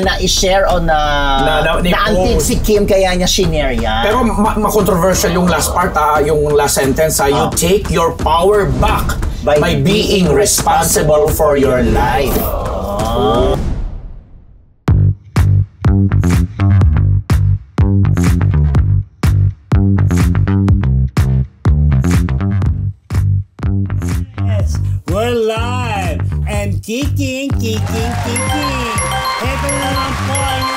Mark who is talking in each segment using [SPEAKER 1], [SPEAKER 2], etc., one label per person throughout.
[SPEAKER 1] na i-share o na-antig si Kim kaya niya shinare yan.
[SPEAKER 2] Pero ma-controversial yung last part, yung last sentence, you take your power back by being responsible for your life.
[SPEAKER 3] Yes, we're live and kicking. Ito na lang po ang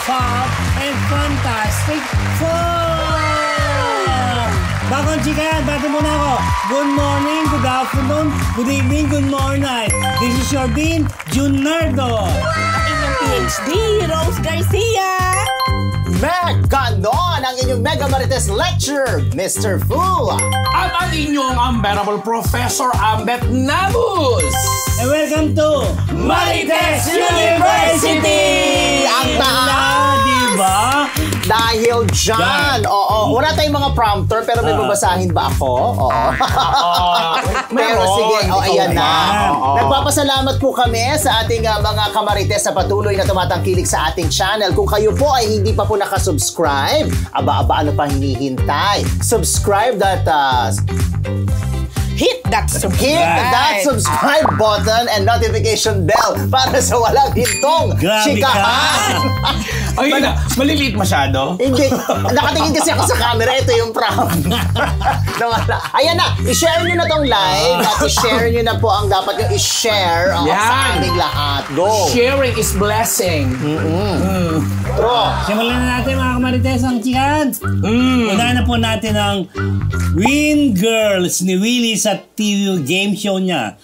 [SPEAKER 3] Pop and Fantastic Four! Bakong chika, bago muna ako. Good morning, good afternoon, good evening, good morning. This is your Dean, Junardo.
[SPEAKER 4] Ang inyong PhD, Rose Garcia.
[SPEAKER 1] Meg Ganon, ang inyong Mega Marites Lecturer, Mr. Fu.
[SPEAKER 2] At ang inyong unbearable Professor Ambet Nabus.
[SPEAKER 3] And welcome to
[SPEAKER 2] Marites University!
[SPEAKER 1] Ang taas!
[SPEAKER 3] Diba?
[SPEAKER 1] Dahil dyan, wala tayong mga prompter, pero may babasahin ba ako? Pero sige, ayan na. Nagpapasalamat po kami sa ating mga kamarites sa patuloy na tumatangkilik sa ating channel. Kung kayo po ay hindi pa po nakasubscribe, ano pa hinihintay? Subscribe
[SPEAKER 4] Hit that
[SPEAKER 1] subscribe button and notification bell para sa walang hintong chikahan.
[SPEAKER 2] Ay, maliliit masyado.
[SPEAKER 1] Hindi. Nakatingin kasi ako sa camera. Ito yung prompt. Ayan na. I-share nyo na tong live at i-share nyo na po ang dapat nyo i-share sa aming lahat. Go.
[SPEAKER 2] Sharing is blessing.
[SPEAKER 1] True.
[SPEAKER 3] Simulan na natin mga kamarites ang chikahan. Unahan na po natin ang Win Girls ni Willie sa TV game show niya.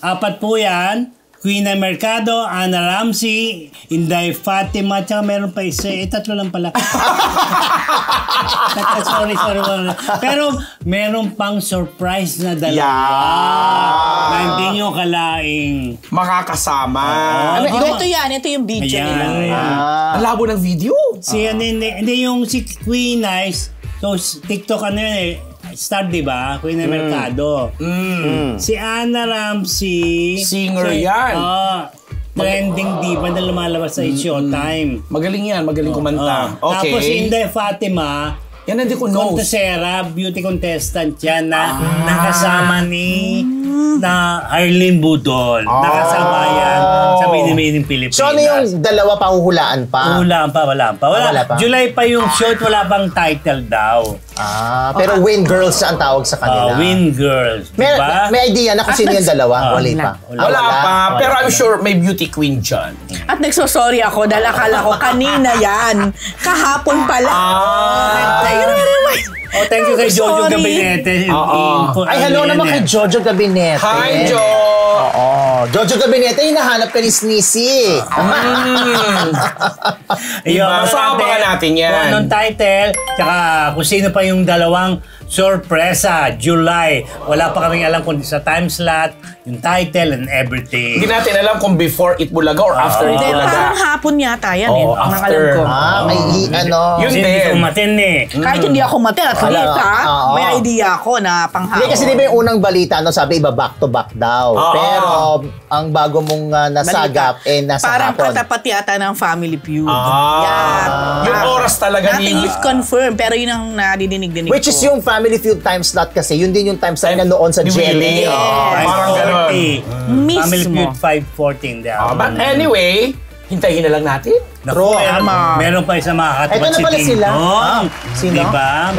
[SPEAKER 3] 4 po yan. Queen Mercado, Ana Ramsey, Inday Fatima, tsaka meron pa isa. 3 lang pala. sorry. Pero meron pang surprise na na hindi nyo kalaing
[SPEAKER 2] makakasama.
[SPEAKER 4] Ito yung video nila.
[SPEAKER 2] Ang labo ng video.
[SPEAKER 3] Hindi yung si Queen Nice. So, TikTok Star, diba? Queen Mercado. Si Ana Ramsey.
[SPEAKER 2] Singer yan.
[SPEAKER 3] Trending diva na lumalabas sa Showtime.
[SPEAKER 2] Magaling yan. Magaling kumanta. Okay.
[SPEAKER 3] Tapos si Inday Fatima.
[SPEAKER 2] Yan hindi ko knows.
[SPEAKER 3] Contestera, beauty contestant yan na nakasama ni Arlene Budol. Nakasama yan sa Minimining Pilipinas.
[SPEAKER 1] So ano yung dalawa pahuhulaan pa?
[SPEAKER 3] Wala pa. July pa yung shoot, wala pang title daw.
[SPEAKER 1] Pero Win Girls ang tawag sa kanila.
[SPEAKER 3] Win Girls. Diba?
[SPEAKER 1] May idea na kung sino yung dalawa? Wala pa.
[SPEAKER 2] Pero I'm sure may beauty queen dyan.
[SPEAKER 4] At nagsosorry ako dahil akala ko kanina yan. Kahapon pala.
[SPEAKER 3] Thank you kay Jojo Gabinete.
[SPEAKER 1] Ay, hello naman kay Jojo Gabinete.
[SPEAKER 2] Hi, Jo!
[SPEAKER 1] Jojo Gabinete, hinahanap ka ni Sneezy.
[SPEAKER 2] Masapakan natin yan.
[SPEAKER 3] Kung anong title, tsaka kung sino pa yung dalawang sorpresa, July. Wala pa kaming alam kung sa time slot, yung title and everything.
[SPEAKER 2] Hindi natin alam kung before Itbulaga or after Itbulaga.
[SPEAKER 4] Parang hapon yata yan ang alam ko.
[SPEAKER 2] Yun
[SPEAKER 3] din. Hindi ko matin
[SPEAKER 4] Kahit hindi ako matin at least may idea ako na panghapon.
[SPEAKER 1] Hindi kasi di ba yung unang balita, sabi iba back to back daw. Pero ang bago mong nasagap, nasa
[SPEAKER 4] parang
[SPEAKER 1] hapon.
[SPEAKER 4] katapat yata ng Family Feud.
[SPEAKER 2] Yung oras talaga
[SPEAKER 4] nothing is confirmed, pero yun ang nadidinig-dinig ko.
[SPEAKER 1] Which is yung Family Feud time slot kasi, yun din yung time slot na noon sa GMA.
[SPEAKER 2] Parang gano'n.
[SPEAKER 3] Family Feud 5:14.
[SPEAKER 2] But anyway, hintayin na lang natin.
[SPEAKER 3] Meron pa isang makakatapat
[SPEAKER 1] ito na pala sila. Sino?
[SPEAKER 3] Diba?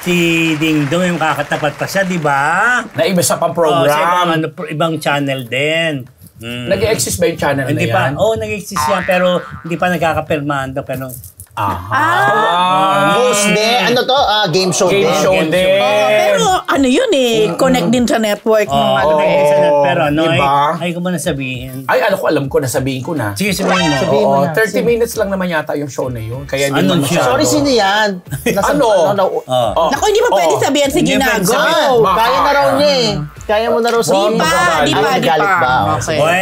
[SPEAKER 3] Si Ding Dong yung kakatapat pa siya, diba?
[SPEAKER 2] Na iba sa pang-program.
[SPEAKER 3] Ibang channel din.
[SPEAKER 2] Nag-exist ba yung channel na yan?
[SPEAKER 3] Nag-exist yan, pero hindi pa nagkakapirmando. Pero
[SPEAKER 1] Host din. Ano to? Game show din.
[SPEAKER 4] Pero ano yun connect din sa network ng
[SPEAKER 3] pero
[SPEAKER 2] diba?
[SPEAKER 3] Ay ko ba nasabihin?
[SPEAKER 2] Alam ko, nasabihin ko na.
[SPEAKER 3] Sige, sabihin mo.
[SPEAKER 2] 30 minutes lang naman yata yung show na yun. Kaya hindi naman masyado.
[SPEAKER 1] Sorry, sino yan?
[SPEAKER 4] Naku, hindi pa pwede sabihin si Ginago.
[SPEAKER 1] Kaya na raw niya Kaya mo na raw sabihin.
[SPEAKER 4] Di pa.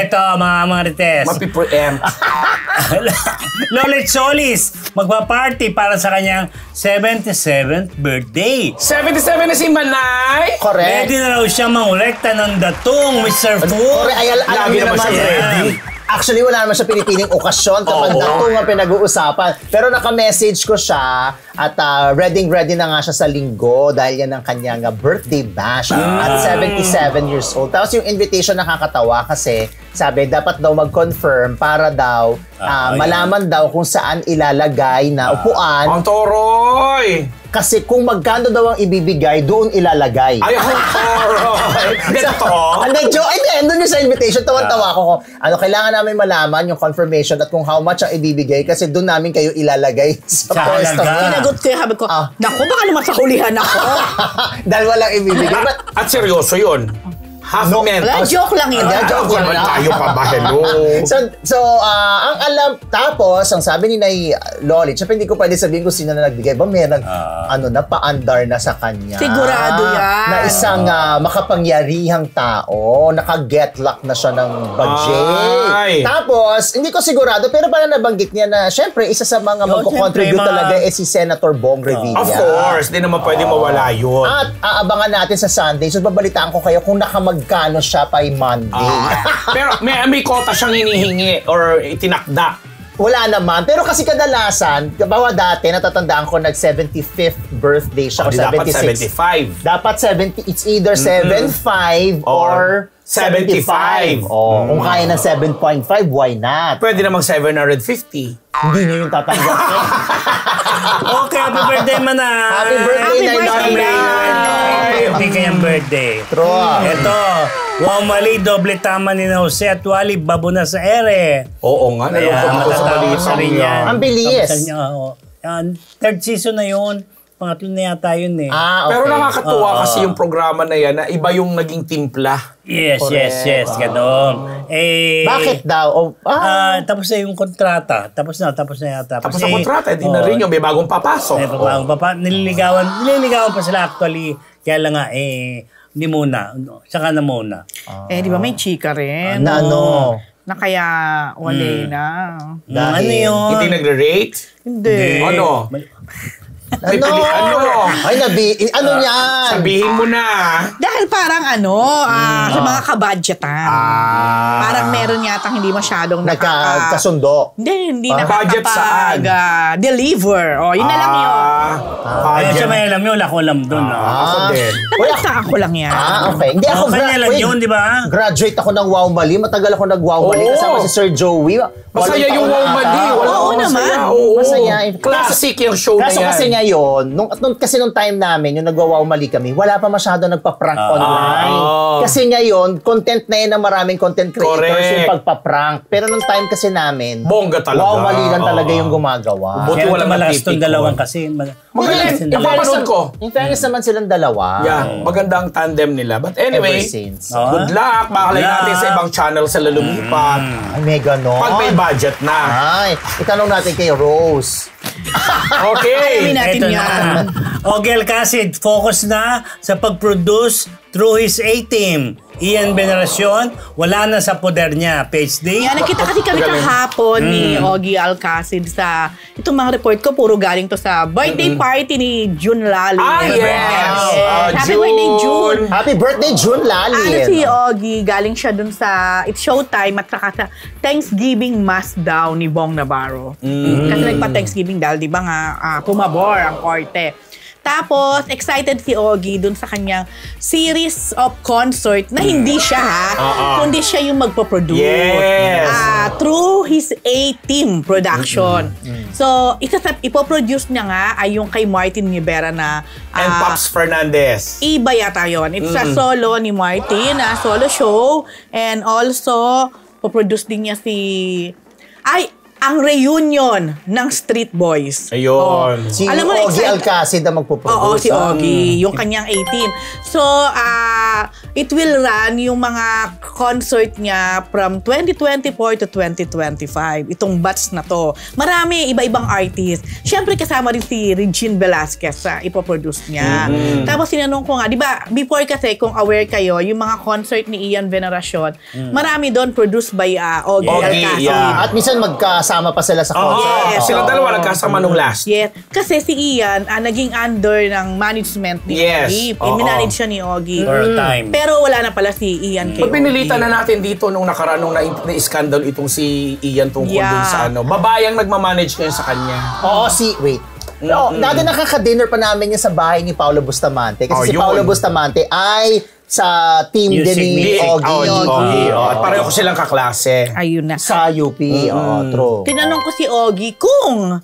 [SPEAKER 3] Ito, mga Marites.
[SPEAKER 2] Mapipreempt.
[SPEAKER 3] Lolet Solis, magpa-party para sa kanyang 77th birthday.
[SPEAKER 2] 77 na si Manay?
[SPEAKER 1] Correct.
[SPEAKER 3] Ready na raw siya mangolekta ng datong, Mr. Fu.
[SPEAKER 1] Correct. Alam niyo naman
[SPEAKER 2] siya ready.
[SPEAKER 1] Actually, wala naman siya pinipiling okasyon kapag ito nga pinag-uusapan. Pero naka-message ko siya at ready na nga siya sa linggo dahil yan ang kanyang birthday bash at 77 years old. Tapos yung invitation nakakatawa kasi sabi dapat daw mag-confirm para daw malaman daw kung saan ilalagay na upuan.
[SPEAKER 2] Ang toroy!
[SPEAKER 1] Kasi kung magkano daw ang ibibigay, doon ilalagay.
[SPEAKER 2] Ay, ang toroy! Hindi,
[SPEAKER 1] doon yung sa invitation, tawan-tawa ko. Kailangan namin malaman yung confirmation at kung how much ang ibibigay kasi doon namin kayo ilalagay sa pwesto.
[SPEAKER 4] Sinagot ko yung habi ko, naku, baka naman sa hulihan ako.
[SPEAKER 1] Dahil walang ibibigay.
[SPEAKER 2] At seryoso yun.
[SPEAKER 4] Wala, joke lang yun.
[SPEAKER 1] Joke lang.
[SPEAKER 2] Tayo pa ba? Hello?
[SPEAKER 1] So, ang alam, tapos, ang sabi ni Nay Loli, syempre hindi ko pwede sabihin kung sino na nagbigay. Ba, meron, pa-andar na sa kanya.
[SPEAKER 4] Sigurado yan.
[SPEAKER 1] Na isang makapangyarihang tao, naka-get luck na siya ng budget. Tapos, hindi ko sigurado, pero parang nabanggit niya na, syempre, isa sa mga magko-contribute talaga si Senator Bong Revilla.
[SPEAKER 2] Of course, di naman pwede mawala yun.
[SPEAKER 1] At aabangan natin sa Sunday. So, babalitaan ko kayo kung magkano siya by Monday.
[SPEAKER 2] Pero may kota siyang hinihingi or itinakda.
[SPEAKER 1] Wala naman. Pero kasi kadalasan, bawa dati, natatandaan ko, nag-75th birthday siya.
[SPEAKER 2] Dapat
[SPEAKER 1] 76. Dapat 70. It's either 75 or 75. Kung kaya ng 7.5, why not?
[SPEAKER 2] Pwede namang 750.
[SPEAKER 1] Hindi niyo yung tatanggap.
[SPEAKER 3] Okay, happy birthday, Manang!
[SPEAKER 1] Happy birthday, Nay.
[SPEAKER 3] Happy kayang birthday.
[SPEAKER 1] True.
[SPEAKER 3] Ito, wow, mali, doble tama ni Jose at Wally, babo na sa ere.
[SPEAKER 2] Oo nga, nalungkot ako sa balita
[SPEAKER 3] rin yan.
[SPEAKER 1] Ang bilis.
[SPEAKER 3] Third season na yun. Pangatlo na yata yun eh.
[SPEAKER 1] Okay.
[SPEAKER 2] Pero nakakatuwa kasi yung programa na yan na iba yung naging timpla.
[SPEAKER 3] Yes, gano'n.
[SPEAKER 1] Bakit daw?
[SPEAKER 3] Tapos na yung kontrata. Tapos na yata.
[SPEAKER 2] Tapos ang kontrata, hindi na rin yung may bagong papasok.
[SPEAKER 3] Nililigawan pa sila actually. Kaya lang nga, hindi muna. Saka na muna.
[SPEAKER 4] Di ba may chika rin?
[SPEAKER 1] Na
[SPEAKER 4] kaya wala na.
[SPEAKER 3] Ano yun?
[SPEAKER 2] Hindi nagre-rate?
[SPEAKER 4] Hindi.
[SPEAKER 2] Ano?
[SPEAKER 1] Ano yan?
[SPEAKER 2] Sabihin mo na.
[SPEAKER 4] Dahil parang sa mga kabadgetan. Parang meron yatang hindi masyadong
[SPEAKER 1] nagkasundo.
[SPEAKER 4] Hindi
[SPEAKER 2] Budget saan?
[SPEAKER 4] Deliver. Yun na lang yun.
[SPEAKER 3] Siya may alam yun, wala ko alam doon.
[SPEAKER 2] Ako din.
[SPEAKER 4] Nagbastahan ko lang yan.
[SPEAKER 1] Okay. Hindi ako
[SPEAKER 3] kanya lang yun, di ba?
[SPEAKER 1] Graduate ako ng Wow Mali. Matagal ako nag-Wow Mali. Kasama si Sir Joey.
[SPEAKER 2] Masaya yung Wow Mali.
[SPEAKER 4] Oo naman.
[SPEAKER 1] Masaya.
[SPEAKER 2] Classic yung show na yan.
[SPEAKER 1] Kaso kasi ngayon, nung time namin, yung nagwa-Wow Mali kami, wala pa masyado nagpa-prank online. Kasi ngayon, content na yun ng maraming content creators yung pagpa-prank. Pero nung time kasi namin,
[SPEAKER 2] bongga talaga.
[SPEAKER 1] Wow Mali lang talaga yung gumagawa.
[SPEAKER 3] Buti wala malakas itong dalawang kasi.
[SPEAKER 2] Magaling. Napapanood ko.
[SPEAKER 1] In fairness naman silang dalawa.
[SPEAKER 2] Yeah, maganda ang tandem nila. But anyway,
[SPEAKER 1] Ever since.
[SPEAKER 2] good luck. Makalay natin sa ibang channel sa lalumipat.
[SPEAKER 1] Ay, may ganon.
[SPEAKER 2] Pag may budget na.
[SPEAKER 1] Ay, itanong natin kay Rose.
[SPEAKER 2] Okay.
[SPEAKER 4] Alamin natin
[SPEAKER 3] Ito
[SPEAKER 4] yan.
[SPEAKER 3] na. Ogel Casid, focus na sa pag-produce through his A-team. Ian Veneracion, wala na sa poder niya. Page D.
[SPEAKER 4] Yan, nakita kasi kami kahapon ni Ogie Alcacid sa itong mga report ko, puro galing to sa birthday party ni June Lali.
[SPEAKER 2] Yes.
[SPEAKER 4] Happy birthday, June.
[SPEAKER 1] Happy birthday, June Lali.
[SPEAKER 4] Si Ogie, galing siya dun sa It's Showtime at saka sa Thanksgiving Mass daw ni Bong Navarro. Kasi nagpa-Thanksgiving dahil di ba nga pumabor ang korte. Tapos, excited si Ogie dun sa kanyang series of concert na hindi siya kundi siya yung magpo-produce.
[SPEAKER 2] Yes.
[SPEAKER 4] Through his A-Team production. So, ipoproduce niya nga ay yung kay Martin Rivera na
[SPEAKER 2] And Pops Fernandez.
[SPEAKER 4] iba yata yun. It's a solo ni Martin, solo show. And also, poproduce din niya ang reunion ng Street Boys.
[SPEAKER 2] Ayun.
[SPEAKER 1] Si
[SPEAKER 4] Alam mo,
[SPEAKER 1] Ogie
[SPEAKER 4] excited-
[SPEAKER 1] Alcacid na magpuproduce.
[SPEAKER 4] Oo, si Ogie. Yung kanyang 18. So, it will run yung mga concert niya from 2024 to 2025. Itong batch na to. Marami, iba-ibang artist. Siyempre, kasama rin si Regine Velasquez sa ipoproduce niya. Tapos, sinanong ko nga, di ba, before kasi, kung aware kayo, yung mga concert ni Ian Veneracion, marami doon produced by Ogie Alcacid.
[SPEAKER 2] yeah.
[SPEAKER 1] At minsan magkasama pa sila sa concert.
[SPEAKER 4] Yes.
[SPEAKER 2] Silang dalawa nagkasama nung last.
[SPEAKER 4] Yes. Kasi si Ian, naging under ng management ni Ogie. Minanage siya ni Ogie.
[SPEAKER 3] For a time.
[SPEAKER 4] Pero wala na pala si Ian kay
[SPEAKER 2] Pag pinilitan na natin dito nung nakaraan nung na-scandal itong si Ian tungkol dun sa babayang nagmamanage ngayon sa kanya.
[SPEAKER 1] Oo, wait. Dati nakaka-dinner pa namin yun sa bahay ni Paolo Bustamante. Kasi si Paolo Bustamante ay sa team din ni Ogie.
[SPEAKER 2] At pareho ko silang kaklase.
[SPEAKER 4] Ayun na.
[SPEAKER 1] Sa UP. True.
[SPEAKER 4] Tinanong ko si Ogie kung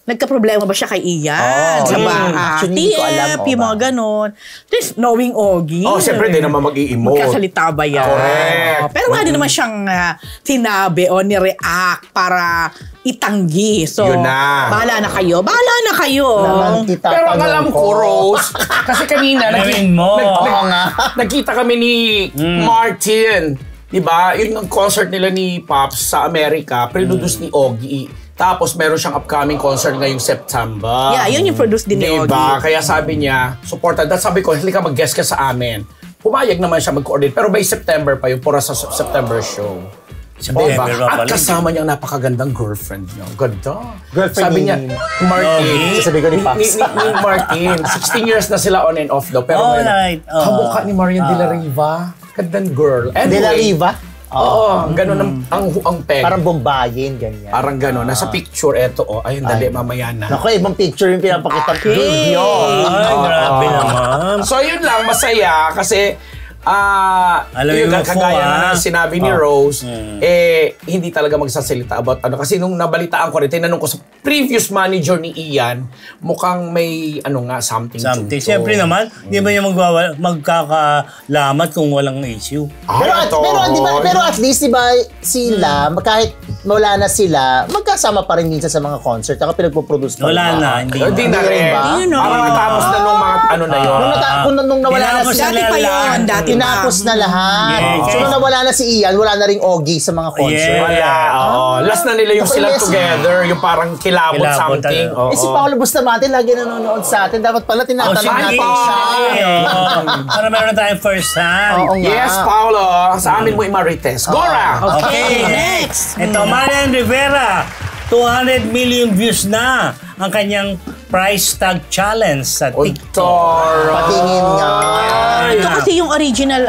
[SPEAKER 4] nagka-problema ba siya kay Ian sa
[SPEAKER 1] Actually, hindi ko alam,
[SPEAKER 4] TF, yung mga ganon. Just knowing Ogie.
[SPEAKER 2] Siyempre, di naman mag-i-emote.
[SPEAKER 4] Magkasalita ba yan?
[SPEAKER 2] Correct.
[SPEAKER 4] Pero wala din naman siyang sinabi o ni-react para itanggi. So,
[SPEAKER 2] Yun na.
[SPEAKER 4] bahala na kayo. Bahala na kayo.
[SPEAKER 2] Pero ang alam ko, Rose, kasi kanina, nagkita kami ni Martin. Diba? Yun ang concert nila ni Pops sa Amerika, produce ni Ogie. Tapos meron siyang upcoming concert ngayong September.
[SPEAKER 4] Yeah, yun yung produce din ni Ogie.
[SPEAKER 2] Diba? Kaya sabi niya, supported. At sabi ko, halika mag-guest ka sa amin. Pumayag naman siya mag-coordinate. Pero by September pa yung pura sa September show. Diba? At kasama niyang napakagandang girlfriend niya. Ganda.
[SPEAKER 1] Girlfriend
[SPEAKER 2] sabi niya, Martin.
[SPEAKER 1] Sabi ko ni Pops.
[SPEAKER 2] Ni Martin. 16 years na sila on and off daw. Pero kamukha ni Marian De La Riva. Gandang girl. Anyway,
[SPEAKER 1] De La Riva?
[SPEAKER 2] Oo, ganun ang peg.
[SPEAKER 1] Parang Bombayin, ganyan.
[SPEAKER 2] Parang ganun. Nasa picture, eto, ayun, dali, mamaya na.
[SPEAKER 1] Naku, ibang picture yung pinapakita video.
[SPEAKER 3] Ay, grabe naman.
[SPEAKER 2] So, yun lang, masaya kasi
[SPEAKER 3] Alam
[SPEAKER 2] yung
[SPEAKER 3] mo,
[SPEAKER 2] kagaya na sinabi ni Rose, hindi talaga magsasalita about ano. Kasi nung nabalitaan ko rin, tinanong ko sa previous manager ni Ian, mukhang may something.
[SPEAKER 3] Siyempre naman, di ba yung magkakalamat kung walang issue?
[SPEAKER 1] Pero at least, di ba, sila, kahit wala na sila, magkasama pa rin minsan sa mga concert. Ako pinagpo-produce pa.
[SPEAKER 3] Wala na, hindi
[SPEAKER 2] na rin. Parang natapos na nung mga na yun.
[SPEAKER 1] Nung nawala na sila.
[SPEAKER 4] Dati pa yun, dati
[SPEAKER 1] tinapos na lahat.
[SPEAKER 3] Yes.
[SPEAKER 1] So nung nawala na si Ian, wala na ring Ogie sa mga concert.
[SPEAKER 2] Wala. Last na nila yung silang together, yung parang kilabot something.
[SPEAKER 1] Si Paolo Bustamante lagi nanonood sa atin. Dapat pala tinatanong natin siya.
[SPEAKER 3] Para meron tayong first hand.
[SPEAKER 2] Yes, Paolo. Sa amin mo i-marites. Gora!
[SPEAKER 4] Okay, next.
[SPEAKER 3] Ito, Marian Rivera. 200 million views na ang kanyang price tag challenge sa TikTok.
[SPEAKER 1] Patingin nga.
[SPEAKER 4] Ito kasi yung original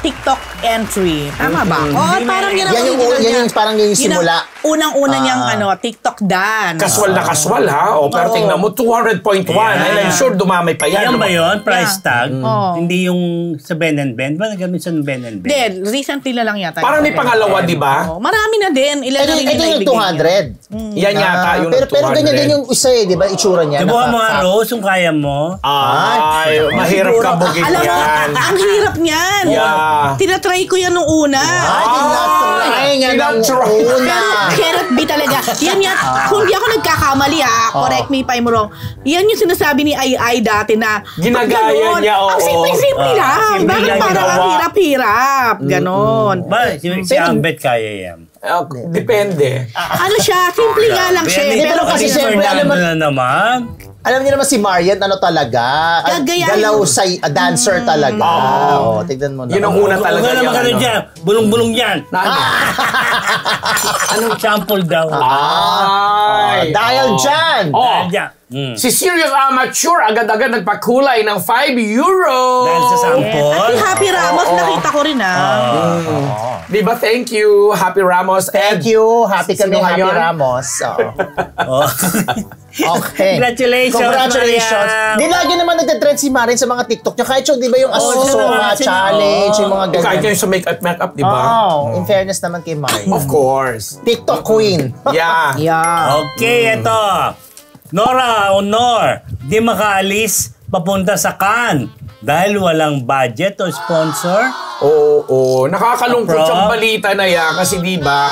[SPEAKER 4] TikTok entry. Tama ba? Parang yan ang original niya.
[SPEAKER 1] Parang yung simula.
[SPEAKER 4] Unang-una niyang TikTok dance.
[SPEAKER 2] Kaswal na kaswal ha. Pero tingnan mo, 200.1. And I'm sure dumamay pa yan.
[SPEAKER 3] Yan ba yun? Price tag? Hindi yung sa Ben and Ben? Ba nagamit sa Ben and Ben?
[SPEAKER 4] Then, recently na lang yata.
[SPEAKER 2] Parang may pangalawa, di ba?
[SPEAKER 4] Marami na din. Ilan na rin
[SPEAKER 1] Ito yung 200.
[SPEAKER 2] Yan yata yung 200.
[SPEAKER 1] Pero ganyan din yung isa di ba? Itsura niya.
[SPEAKER 3] Diba mga Rose, kung kaya mo?
[SPEAKER 2] Ay, mahirap ka bugin
[SPEAKER 4] alam mo,
[SPEAKER 2] yan.
[SPEAKER 4] ang hirap niyan.
[SPEAKER 2] Yeah.
[SPEAKER 4] Tinatry ko yan nung una.
[SPEAKER 1] Tinatry nga nung una.
[SPEAKER 4] Cannot be talaga. Yan yan. Kung di ako nagkakamali correct me if I'm wrong. Yan yung sinasabi ni Ai dati na
[SPEAKER 2] ginagaya niya, oo.
[SPEAKER 4] Ang simple-simple lang. Bakit parang ang hirap-hirap? Ganon.
[SPEAKER 3] Ba, si Ambet kaya yan.
[SPEAKER 2] Depende.
[SPEAKER 4] Ano siya? Simple nga lang siya.
[SPEAKER 1] Pero kasi siyempre, alam niyo naman si Marian, talaga? Galaw sa dancer talaga. Tignan mo na.
[SPEAKER 2] Yun ang una talaga.
[SPEAKER 3] Huwag naman ka dyan. Bulong-bulong yan. Anong sample daw?
[SPEAKER 1] Dahil dyan.
[SPEAKER 2] Si Serious Amateur agad-agad nagpakulay ng €5.
[SPEAKER 3] Dahil sa sample.
[SPEAKER 4] At si Happy Ramos, nakita ko rin
[SPEAKER 2] Diba? Thank you, Happy Ramos.
[SPEAKER 1] Thank you. Happy kami, Happy Ramos. Okay.
[SPEAKER 3] Congratulations.
[SPEAKER 1] Di lagi naman nagtatrend si Marian sa mga TikTok niya. Kahit yung, di ba yung Asoka challenge, yung mga ganyan.
[SPEAKER 2] Kahit yung sa make-up, di ba?
[SPEAKER 1] In fairness naman kay Marian.
[SPEAKER 2] Of course.
[SPEAKER 1] TikTok queen.
[SPEAKER 2] Yeah.
[SPEAKER 3] Okay, ito. Nora Honor, di makaalis papunta sa Cannes dahil walang budget o sponsor.
[SPEAKER 2] Oo. Nakakalungkot yung balita na yan kasi di ba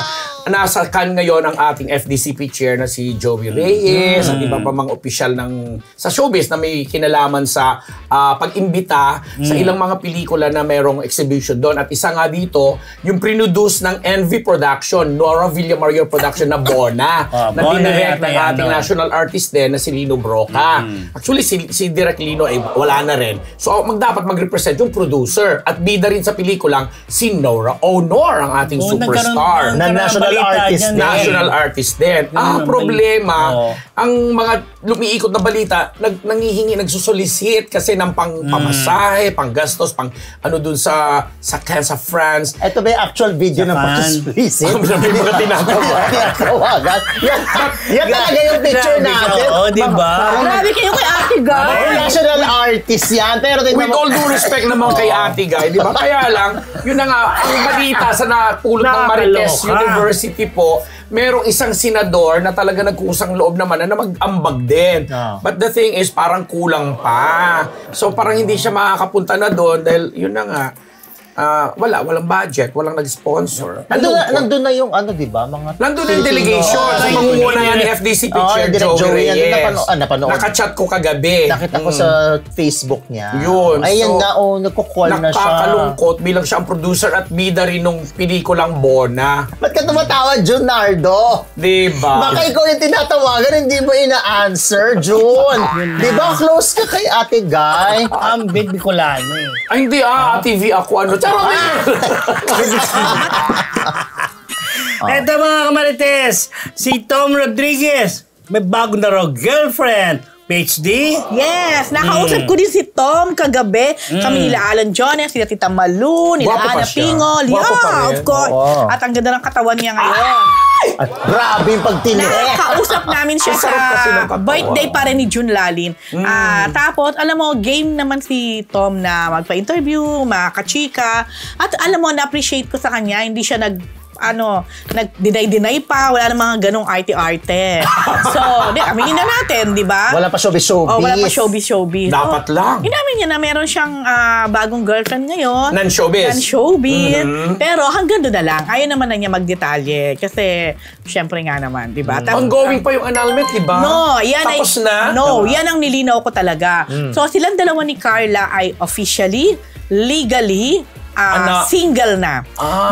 [SPEAKER 2] nasa Cannes ngayon ang ating FDCP chair na si Joey Reyes at iba pa mga opisyal sa showbiz na may kinalaman sa pag-imbita sa ilang mga pelikula na merong exhibition doon. At isa nga dito, yung produce ng Envy Production, Nora Villamayor Production na Bona, na dinirect ng ating national artist din na si Lino Broca. Actually, si Direk Lino ay wala na rin. So, dapat mag-represent yung producer. At bida rin sa pelikulang si Nora Honor, ang ating superstar.
[SPEAKER 1] Na national artist
[SPEAKER 3] dyan,
[SPEAKER 1] din.
[SPEAKER 2] National artist din. Problema, ang mga lumiikot na balita, nangihingi, nagsusolicit kasi ng pamasahe, panggastos, dun sa France.
[SPEAKER 1] Ito ba yung actual video ng pag-explicit?
[SPEAKER 2] May mga
[SPEAKER 1] Tinatawagan. Yan talaga yung picture natin.
[SPEAKER 3] Oo, di ba?
[SPEAKER 4] Grabe kayo kay Ate Guy.
[SPEAKER 1] National artist yan. Pero
[SPEAKER 2] With all due respect naman kay Ate Guy, di ba? Kaya lang, yun na nga, ang balita sa napulot ng Marites University po, merong isang senador na talaga nagkusang loob naman na mag-ambag din. But the thing is, parang kulang pa. So parang hindi siya makakapunta na doon dahil yun na nga, walang budget, walang nag-sponsor.
[SPEAKER 1] Nandun na yung di ba?
[SPEAKER 2] Nandun na yung delegation. Sa mangunguna nga ni FDCP Chair Joey Reyes.
[SPEAKER 1] Napanood.
[SPEAKER 2] Nakachat ko kagabi.
[SPEAKER 1] Nakita ko sa Facebook niya.
[SPEAKER 2] Yun.
[SPEAKER 1] Ayan nga, nagko-call na siya.
[SPEAKER 2] Nakakalungkot bilang siya ang producer at bida rin nung pelikulang Bona.
[SPEAKER 1] Ba't ka tumatawa, Jun Nardo?
[SPEAKER 2] Diba?
[SPEAKER 1] Baka ikaw yung tinatawagan, hindi mo ina-answer, Jun. Diba, close ka kay Ate Guy?
[SPEAKER 3] Ambit Bicolano eh.
[SPEAKER 2] Ay, hindi TV ako.
[SPEAKER 3] Eto mga kamarites, si Tom Rodriguez, may bago na raw girlfriend. PhD?
[SPEAKER 4] Yes, nakausap ko din si Tom kagabi. Kami nila Alan Jones, sila Tita Malu, nila
[SPEAKER 2] Gwapo pa
[SPEAKER 4] Ana
[SPEAKER 2] siya.
[SPEAKER 4] Pingol.
[SPEAKER 2] Gwapo pa rin.
[SPEAKER 4] Of course.
[SPEAKER 1] Oo.
[SPEAKER 4] At ang ganda ng katawan niya ngayon.
[SPEAKER 1] At grabe yung pagtili.
[SPEAKER 4] Nakausap namin siya sa
[SPEAKER 2] Ang sarap kasi ng katawan.
[SPEAKER 4] birthday pa rin ni June Lalin. Tapos, alam mo, game naman si Tom na magpa-interview, makachika. At alam mo, na-appreciate ko sa kanya, hindi siya nag-deny pa, wala namang mga ganong arte-arte. So, aminin na natin, di ba?
[SPEAKER 1] Wala pa showbiz-showbiz.
[SPEAKER 4] Wala pa showbiz-showbiz.
[SPEAKER 2] Dapat lang.
[SPEAKER 4] Inamin niya na meron siyang bagong girlfriend ngayon.
[SPEAKER 2] Non-showbiz.
[SPEAKER 4] Non-showbiz. Pero hanggang doon na lang. Ayaw naman na niya magdetalye. Kasi, syempre nga naman, di ba?
[SPEAKER 2] Ongoing pa yung annulment, di ba?
[SPEAKER 4] No, yan
[SPEAKER 2] Tapos na?
[SPEAKER 4] No, yan ang nilinaw ko talaga. So, silang dalawa ni Carla ay officially, legally, single na.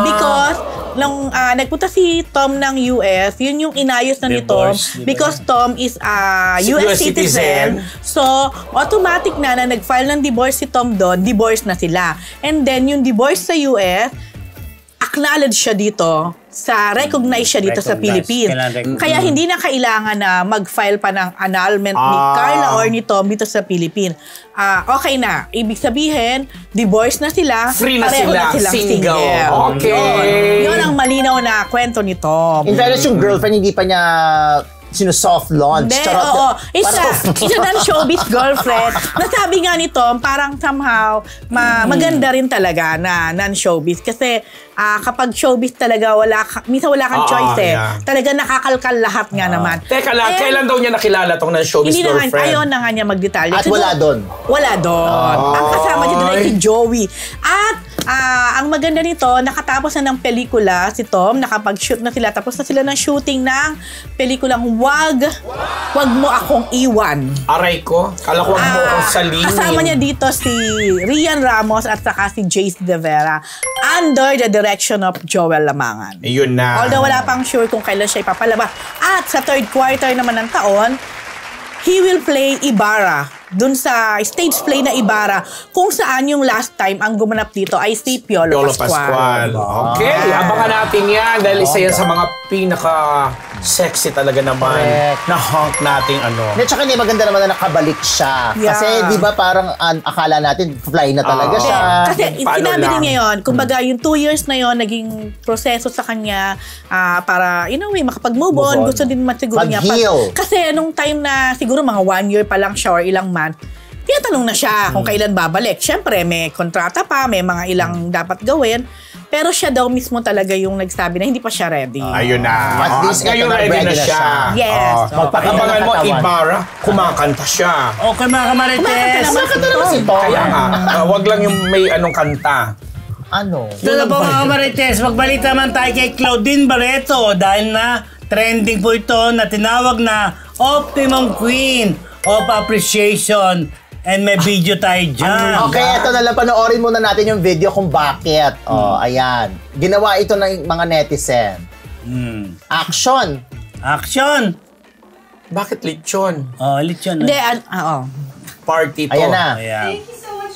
[SPEAKER 4] Because, nung nagpunta si Tom ng US, yun yung inayos na ni Tom.
[SPEAKER 3] Divorce, diba?
[SPEAKER 4] Because Tom is a US citizen. So, automatic na nag-file ng divorce si Tom doon, divorce na sila. And then, yung divorce sa US, acknowledge siya dito, recognize siya dito sa Philippines. Kaya hindi na kailangan na mag-file pa ng annulment ni Carla or ni Tom dito sa Philippines. Okay na. Ibig sabihin, divorce na sila.
[SPEAKER 2] Free na
[SPEAKER 4] pareho
[SPEAKER 2] sila.
[SPEAKER 4] silang
[SPEAKER 2] Single. Okay.
[SPEAKER 4] Yun ang malinaw na kwento ni Tom.
[SPEAKER 1] In fairness, yung girlfriend, hindi pa niya sino-soft launch.
[SPEAKER 4] Hindi, oo. Isa ng showbiz girlfriend. Nasabi nga ni Tom, parang somehow, maganda rin talaga na non-showbiz. Kasi kapag showbiz talaga, minsan wala kang choice eh.
[SPEAKER 2] Yeah.
[SPEAKER 4] Talaga nakakalkal lahat nga naman.
[SPEAKER 2] Teka lang, kailan daw niya nakilala tong non-showbiz
[SPEAKER 4] Hindi na nga,
[SPEAKER 2] girlfriend?
[SPEAKER 4] ayaw na nga niya magdetalye.
[SPEAKER 1] At wala doon.
[SPEAKER 4] Wala doon. Ang kasama niya doon ay si Joey. At ang maganda nito, nakatapos na ng pelikula si Tom, nakapag-shoot na sila. Tapos na sila ng shooting ng pelikulang Wag Mo Akong Iwan.
[SPEAKER 2] Aray ko, kala ko mo akong salinin.
[SPEAKER 4] Kasama niya dito si Rian Ramos at saka si Jace De Vera under the direction of Joel Lamangan.
[SPEAKER 2] Yun na.
[SPEAKER 4] Although wala pang sure kung kailan siya ipapalabas. At sa third quarter naman ng taon, he will play Ibarra dun sa stage play na Ibarra kung saan yung last time ang gumanap dito ay si Piolo Pascual.
[SPEAKER 2] Okay, abangan natin yan dahil isa yan sa mga pinaka-sexy talaga naman na hunk nating
[SPEAKER 1] Tsaka hindi maganda naman na nakabalik siya.
[SPEAKER 4] Yeah.
[SPEAKER 1] Kasi di ba parang akala natin fly na talaga siya.
[SPEAKER 4] Kasi
[SPEAKER 2] Paano
[SPEAKER 4] sinabi
[SPEAKER 2] lang?
[SPEAKER 4] din niya yun, kumbaga yung 2 years na yun, naging proseso sa kanya para, in a way, makapag-move on. Gusto din naman siguro niya.
[SPEAKER 1] Mag-heal.
[SPEAKER 4] Kasi nung time na siguro mga 1 year pa lang siya or ilang month, tinatanong na siya kung kailan babalik. Siyempre, may kontrata pa, may mga ilang dapat gawin. Pero siya daw mismo talaga yung nagsabi na hindi pa siya ready.
[SPEAKER 2] Ayun na.
[SPEAKER 1] At least
[SPEAKER 2] ngayon
[SPEAKER 1] ito na,
[SPEAKER 2] ready na siya.
[SPEAKER 4] Yes.
[SPEAKER 2] Abangan mo,
[SPEAKER 1] katawan.
[SPEAKER 2] Ibarra, kumakanta siya.
[SPEAKER 3] Okay mga kamarites.
[SPEAKER 1] Kumakanta naman si Tom.
[SPEAKER 2] Kaya nga, wag lang yung may anong kanta.
[SPEAKER 1] Ano?
[SPEAKER 3] Ito na po mga kamarites, magbalita man tayo kay Claudine Barreto dahil na trending po ito na tinawag na Optimum Queen of Appreciation. And may video tayo dyan.
[SPEAKER 1] Okay, ito na lang. Panoorin muna natin yung video kung bakit. Ayan. Ginawa ito ng mga netizen. Action!
[SPEAKER 3] Action!
[SPEAKER 2] Bakit lechon?
[SPEAKER 3] Oh, lechon.
[SPEAKER 4] Hindi,
[SPEAKER 2] Party to.
[SPEAKER 1] Ayan na.
[SPEAKER 3] Ayan.
[SPEAKER 5] Thank you so much.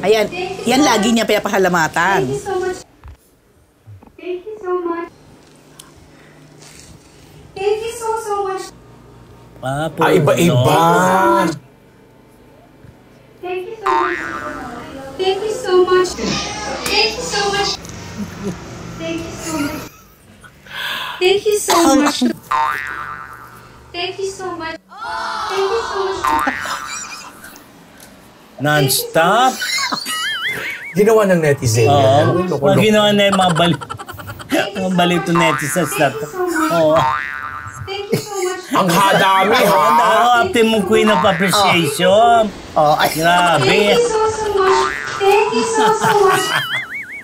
[SPEAKER 4] Ayan, yan lagi niya pinapasalamatan.
[SPEAKER 5] Thank you so much. Thank you so much.
[SPEAKER 2] Iba-iba.
[SPEAKER 5] Thank you so much. Thank you so much. Thank you so much. Thank you so much. Thank you so much. Thank you so much. Thank you so much.
[SPEAKER 3] Non-stop.
[SPEAKER 2] Ginawa ng netizen yan.
[SPEAKER 3] Oo. Pag ginawa na yung mga balik to netizens na to. Oo.
[SPEAKER 5] Thank you so much.
[SPEAKER 2] Ang hadami, ha?
[SPEAKER 3] Optimum Queen of Appreciation. Grabe.
[SPEAKER 5] Thank you so much. Thank you so much.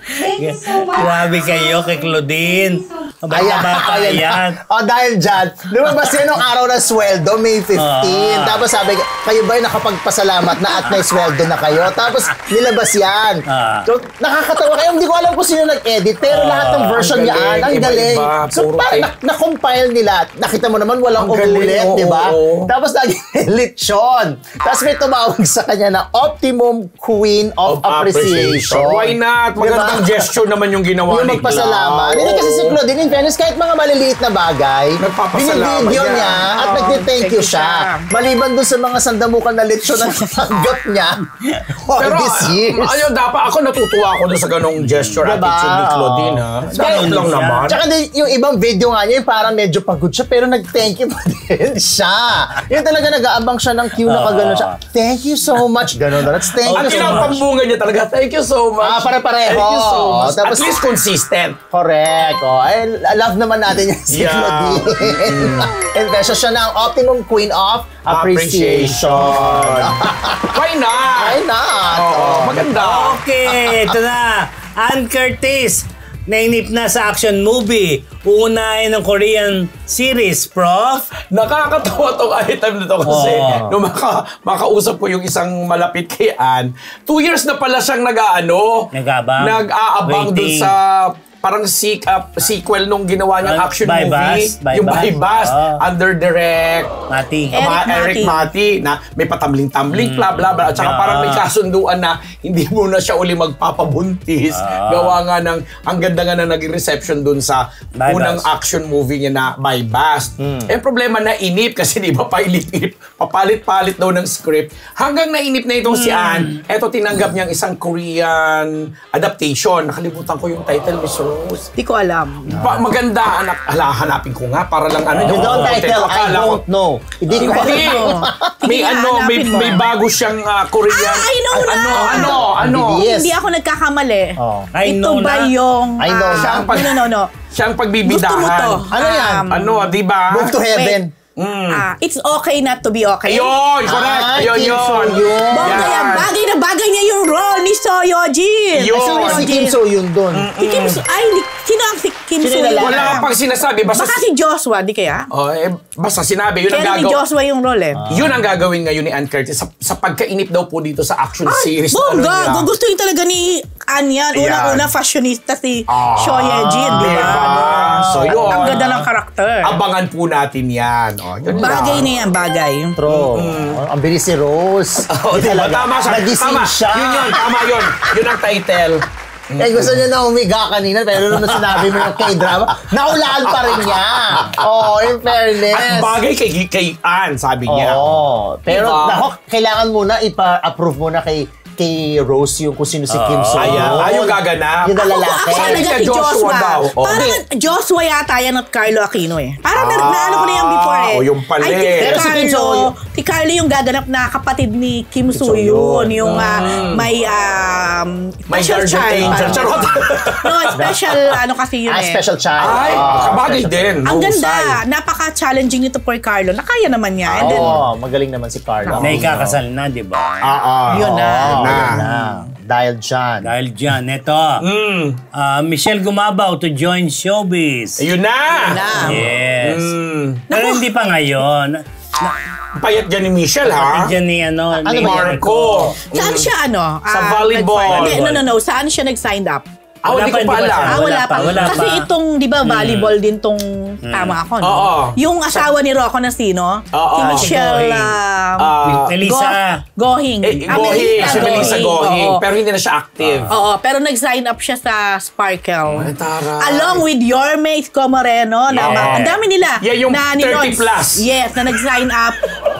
[SPEAKER 5] Thank you so much.
[SPEAKER 3] Grabe kayo kay Claudine. Bata-bata yan.
[SPEAKER 1] Dahil dyan, lumabas yan nung araw ng sweldo, May 15. Tapos sabi, kayo ba'y nakapagpasalamat na at may sweldo na kayo? Tapos nilabas yan. So, nakakatawa kayo. Hindi ko alam kung sino nag-edit, pero lahat ng version niya, ang galing. So, parang na-compile nila. Nakita mo naman, walang umulit, di ba? Tapos naging lechon. Tapos may tumawag sa kanya na Optimum Queen of Appreciation.
[SPEAKER 2] Why not? Magandang gesture naman yung ginawa
[SPEAKER 1] yung
[SPEAKER 2] ni
[SPEAKER 1] magpasalamat. Hindi kasi si Claudine, in fairness, kahit mga maliliit na bagay, binibideo niya at nag-thank you siya. Maliban dun sa mga sandamukan na lechon na natanggap niya for this year.
[SPEAKER 2] Ayun, dapat ako natutuwa ako dun sa ganong gesture attitude ni Claudine, ha? Dapat lang naman.
[SPEAKER 1] Tsaka yung ibang video nga niya, yung parang medyo pagod siya, pero nag-thank you pa din siya. Yung talaga nag-aabang siya ng cue na kagano'n siya. Thank you so much. Ganon. Let's thank you so much.
[SPEAKER 2] At pinapambunga niya talaga, thank you so much.
[SPEAKER 1] Pare-pareho.
[SPEAKER 2] Thank you so much.
[SPEAKER 1] Tapos,
[SPEAKER 2] at least consistent.
[SPEAKER 1] Correct. Love naman natin yan si Claudine. And siya ng Optimum Queen of Appreciation.
[SPEAKER 2] Why not?
[SPEAKER 1] Why not?
[SPEAKER 2] Maganda.
[SPEAKER 3] Okay, ito na. Ann Curtis, nainip na sa action movie. Uunahin ng Korean series, Prof.
[SPEAKER 2] Nakakatawa tong item na to kasi nung makausap ko yung isang malapit kay Ann, 2 years na pala siyang nag-aabang dun sa parang sequel nung ginawa niyang action movie. Yung Baybas. Under direct Eric Mati na may patambling-tambling, bla bla bla. At saka parang may kasunduan na hindi muna siya uli magpapabuntis. Gawa nga ng, ang ganda nga na naging reception dun sa unang action movie niya na Baybas. Eh problema na inip kasi di ba papalit-palit daw ng script. Hanggang nainip na itong si Ann, eto tinanggap niyang isang Korean adaptation. Nakalimutan ko yung title, Miss Rose.
[SPEAKER 4] Di ko alam.
[SPEAKER 2] Maganda, anak. Hanapin ko nga para lang
[SPEAKER 1] You don't title, I don't know. Hindi ko alam.
[SPEAKER 2] May bago siyang Korean.
[SPEAKER 4] I know na!
[SPEAKER 2] Ano?
[SPEAKER 4] Hindi ako nagkakamali.
[SPEAKER 3] I know
[SPEAKER 4] Ito ba
[SPEAKER 3] na.
[SPEAKER 4] yung...
[SPEAKER 1] I know na.
[SPEAKER 4] No.
[SPEAKER 2] Siyang pagbibidahan.
[SPEAKER 4] Gusto mo to?
[SPEAKER 1] Ano yan?
[SPEAKER 2] Di ba?
[SPEAKER 1] Move to heaven.
[SPEAKER 4] It's okay not to be okay.
[SPEAKER 2] Ayun, correct. Yun.
[SPEAKER 4] Bagay na bagay niya yung role ni So Yojin.
[SPEAKER 1] Si Kim So Yun doon.
[SPEAKER 4] Sino ang si Kim So Yun?
[SPEAKER 2] Wala ka pang sinasabi.
[SPEAKER 4] Baka si Joshua, di kaya?
[SPEAKER 2] Basta sinabi. Yun ang
[SPEAKER 4] Kaya ni
[SPEAKER 2] gagawin.
[SPEAKER 4] Joshua yung role
[SPEAKER 2] Yun ang gagawin ngayon ni Ann Curtis sa pagkainip daw po dito sa action series.
[SPEAKER 4] Bongga! Gugustuhin talaga ni Ann yan. Una-una fashionista si So Yojin, di ba?
[SPEAKER 2] So yun.
[SPEAKER 4] Ang ganda ng karakter.
[SPEAKER 2] Abangan po natin yan.
[SPEAKER 4] Bagay na yan, bagay.
[SPEAKER 1] True. Ang bilis ni Rose.
[SPEAKER 2] Diba? Tama siya.
[SPEAKER 1] Nagising siya.
[SPEAKER 2] Tama yun. Yun ang title.
[SPEAKER 1] Gusto niya na humiga kanina, pero nung sinabi mo yung K-drama, naulaan pa rin niya. In fairness.
[SPEAKER 2] At bagay kay Ann, sabi niya.
[SPEAKER 1] Pero kailangan muna ipa-approve muna kay Rose yung kung sino si Kim So Yun.
[SPEAKER 2] Yung gaganap.
[SPEAKER 1] Yung lalaki.
[SPEAKER 4] Ako talaga si Joshua daw. Parang Joshua yata yan at Carlo Aquino Parang naano ko na yan before
[SPEAKER 2] yung pala.
[SPEAKER 1] Pero si Kim So Yun.
[SPEAKER 4] Si Carlo yung gaganap na kapatid ni Kim So Yun. Yung may special child.
[SPEAKER 2] Charot.
[SPEAKER 4] No, special kasi yun
[SPEAKER 1] Special child.
[SPEAKER 2] Ay, bagay din.
[SPEAKER 4] Ang ganda. Napaka-challenging nito for Carlo. Nakaya naman niya. And then,
[SPEAKER 1] magaling naman si Carlo.
[SPEAKER 3] May kakasal na, di ba?
[SPEAKER 4] yun na.
[SPEAKER 1] Dahil dyan.
[SPEAKER 3] Ito. Michelle Gumabaw to join showbiz.
[SPEAKER 2] Ayun na.
[SPEAKER 3] Yes. Pero hindi pa ngayon.
[SPEAKER 2] Payat dyan ni Michelle, ha?
[SPEAKER 3] Pati dyan ni
[SPEAKER 2] Marco.
[SPEAKER 4] Saan siya
[SPEAKER 2] Sa volleyball.
[SPEAKER 4] No. Saan siya nag-sign up?
[SPEAKER 2] Hindi ko pa alam.
[SPEAKER 4] Wala pa. Kasi itong, di ba, volleyball din tong, tama ako, no?
[SPEAKER 2] Oo.
[SPEAKER 4] Yung asawa ni Rocco na sino?
[SPEAKER 2] Oo.
[SPEAKER 4] Si Michelle
[SPEAKER 3] Melissa
[SPEAKER 4] Gohing.
[SPEAKER 2] Gohing. Si Melissa Gohing.
[SPEAKER 4] Oo.
[SPEAKER 2] Pero hindi na siya active.
[SPEAKER 4] Oo, pero nag-sign up siya sa Sparkle.
[SPEAKER 2] Ay, taray.
[SPEAKER 4] Along with Yorme Isko Moreno.
[SPEAKER 2] Yeah.
[SPEAKER 4] Ang dami nila.
[SPEAKER 2] Yeah, yung
[SPEAKER 4] na
[SPEAKER 2] 30 plus.
[SPEAKER 4] Yes, na nag-sign up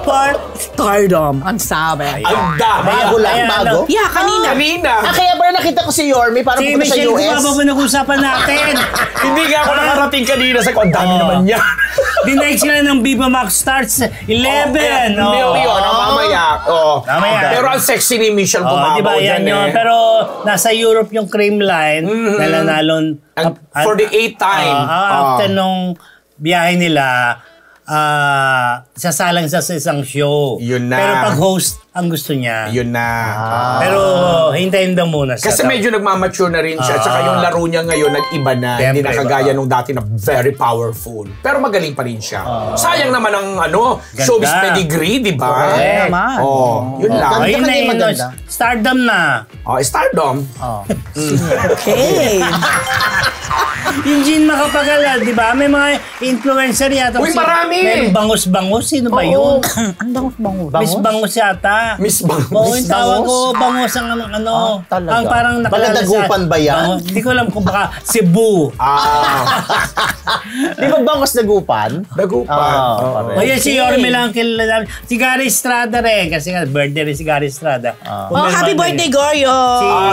[SPEAKER 4] for Stardom. Ang sabi.
[SPEAKER 2] Ang dami.
[SPEAKER 1] Bago lang, bago.
[SPEAKER 4] Yeah, kanina.
[SPEAKER 2] Kanina.
[SPEAKER 1] Kaya ba nakita ko si Yorme parang
[SPEAKER 3] Si
[SPEAKER 1] pumunta sa
[SPEAKER 3] Michelle,
[SPEAKER 1] US?
[SPEAKER 3] kung ba pinag-usapan natin?
[SPEAKER 2] Hindi nga ako nakarating kanina sa ang dami naman niya.
[SPEAKER 3] Dinaig sila ng Viva Max Starts 11.
[SPEAKER 2] Million. Mamaya.
[SPEAKER 3] Mamaya.
[SPEAKER 2] Pero ang sexy ni Michelle bumabaw
[SPEAKER 3] diba, yan
[SPEAKER 2] dyan
[SPEAKER 3] yun. Pero nasa Europe yung cream line na nanalon.
[SPEAKER 2] For the 8th time.
[SPEAKER 3] After nung biyahe nila, sasalang sa isang show.
[SPEAKER 2] Yun na.
[SPEAKER 3] Pero pag host, ang gusto niya.
[SPEAKER 2] Yun na.
[SPEAKER 3] Pero hintayin daw muna siya.
[SPEAKER 2] Kasi medyo nagmamature na rin siya. Tsaka yung laro niya ngayon nag-iba na. Hindi na kagaya nung dati na very powerful. Pero magaling pa rin siya. Sayang naman ang showbiz pedigree, di ba?
[SPEAKER 3] Correct.
[SPEAKER 4] Naman.
[SPEAKER 2] Yun lang.
[SPEAKER 3] Ayun na yun.
[SPEAKER 1] maganda.
[SPEAKER 3] Stardom na.
[SPEAKER 2] Stardom.
[SPEAKER 4] Okay.
[SPEAKER 3] Yung Jean Macapagal, di ba? May mga influencer yata.
[SPEAKER 2] Uy, marami!
[SPEAKER 3] May bangus-bangus. Sino ba yun?
[SPEAKER 4] Ang bangus-bangus.
[SPEAKER 3] Miss Bangus yata.
[SPEAKER 2] Miss Bangus.
[SPEAKER 3] Oo, yung tawag ko, bangus ang
[SPEAKER 1] talaga?
[SPEAKER 3] ang parang nakilala
[SPEAKER 1] Baladagupan ba yan?
[SPEAKER 3] Bangus. Hindi ko alam kung baka Cebu.
[SPEAKER 1] Di ba bangos dagupan?
[SPEAKER 2] Dagupan.
[SPEAKER 3] O yan, si Yorme lang kilala namin. Si Gary Estrada rin. Kasi nga, birthday rin si Gary Estrada.
[SPEAKER 4] Happy birthday, Goryo!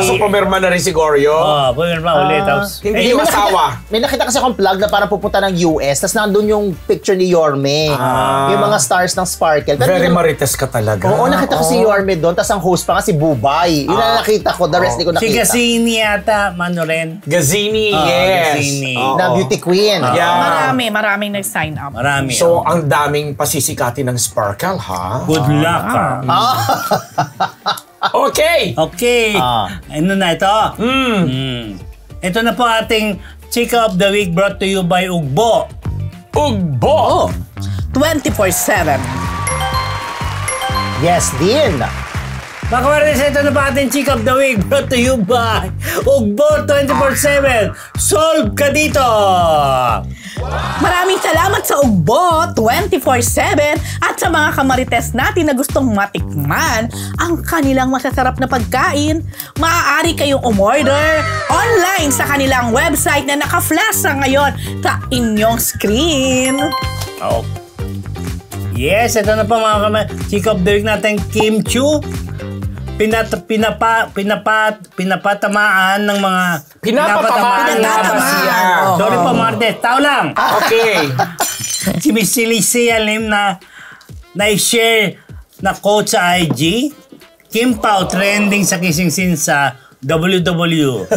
[SPEAKER 2] So pumirma na rin si Goryo.
[SPEAKER 3] Pumirma ulit.
[SPEAKER 2] Hindi yung asawa.
[SPEAKER 1] May nakita kasi akong vlog na parang pupunta ng US, tapos nandun yung picture ni Yorme. Yung mga stars ng Sparkle. Pero
[SPEAKER 2] Very marites ka talaga.
[SPEAKER 1] Oo, nakita ko si Yorme doon, tapos ang host pa nga si Bubay. Yun ang nakita ko, the rest di ko
[SPEAKER 3] Si
[SPEAKER 1] nakita.
[SPEAKER 3] Gazzini yata, Mano rin.
[SPEAKER 2] Gazzini, yes.
[SPEAKER 3] Gazzini.
[SPEAKER 1] Na beauty queen.
[SPEAKER 2] Yeah.
[SPEAKER 4] Maraming nag-sign up.
[SPEAKER 3] Marami.
[SPEAKER 2] So, ang daming pasisikati ng Sparkle, ha?
[SPEAKER 3] good luck.
[SPEAKER 2] Okay!
[SPEAKER 3] Okay. Ano na ito? Ito na po ating Chika of the Week brought to you by Ugbo.
[SPEAKER 2] Ugbo!
[SPEAKER 4] 24/7.
[SPEAKER 1] Yes, din.
[SPEAKER 3] Mga Kamarites, ito na po ating Chika of the Week brought to you by Ugbo 24/7. Solve ka dito!
[SPEAKER 4] Maraming salamat sa Ugbo 24/7 at sa mga kamarites natin na gustong matikman ang kanilang masasarap na pagkain. Maaari kayong umorder online sa kanilang website na naka-flash sa ngayon sa inyong screen.
[SPEAKER 3] Oh. Yes, ito na po mga Chika of the Week natin, Kim Chu. Pinapatamaan ng mga...
[SPEAKER 2] Pinapatamaan
[SPEAKER 4] Pinapatamaan.
[SPEAKER 2] ba siya?
[SPEAKER 4] Oo.
[SPEAKER 3] Sorry po, Martes. Tao lang.
[SPEAKER 2] Okay.
[SPEAKER 3] Si Miss Celicia Lim na i-share na quote sa IG. Kim Pao trending sa kissing scene sa WW.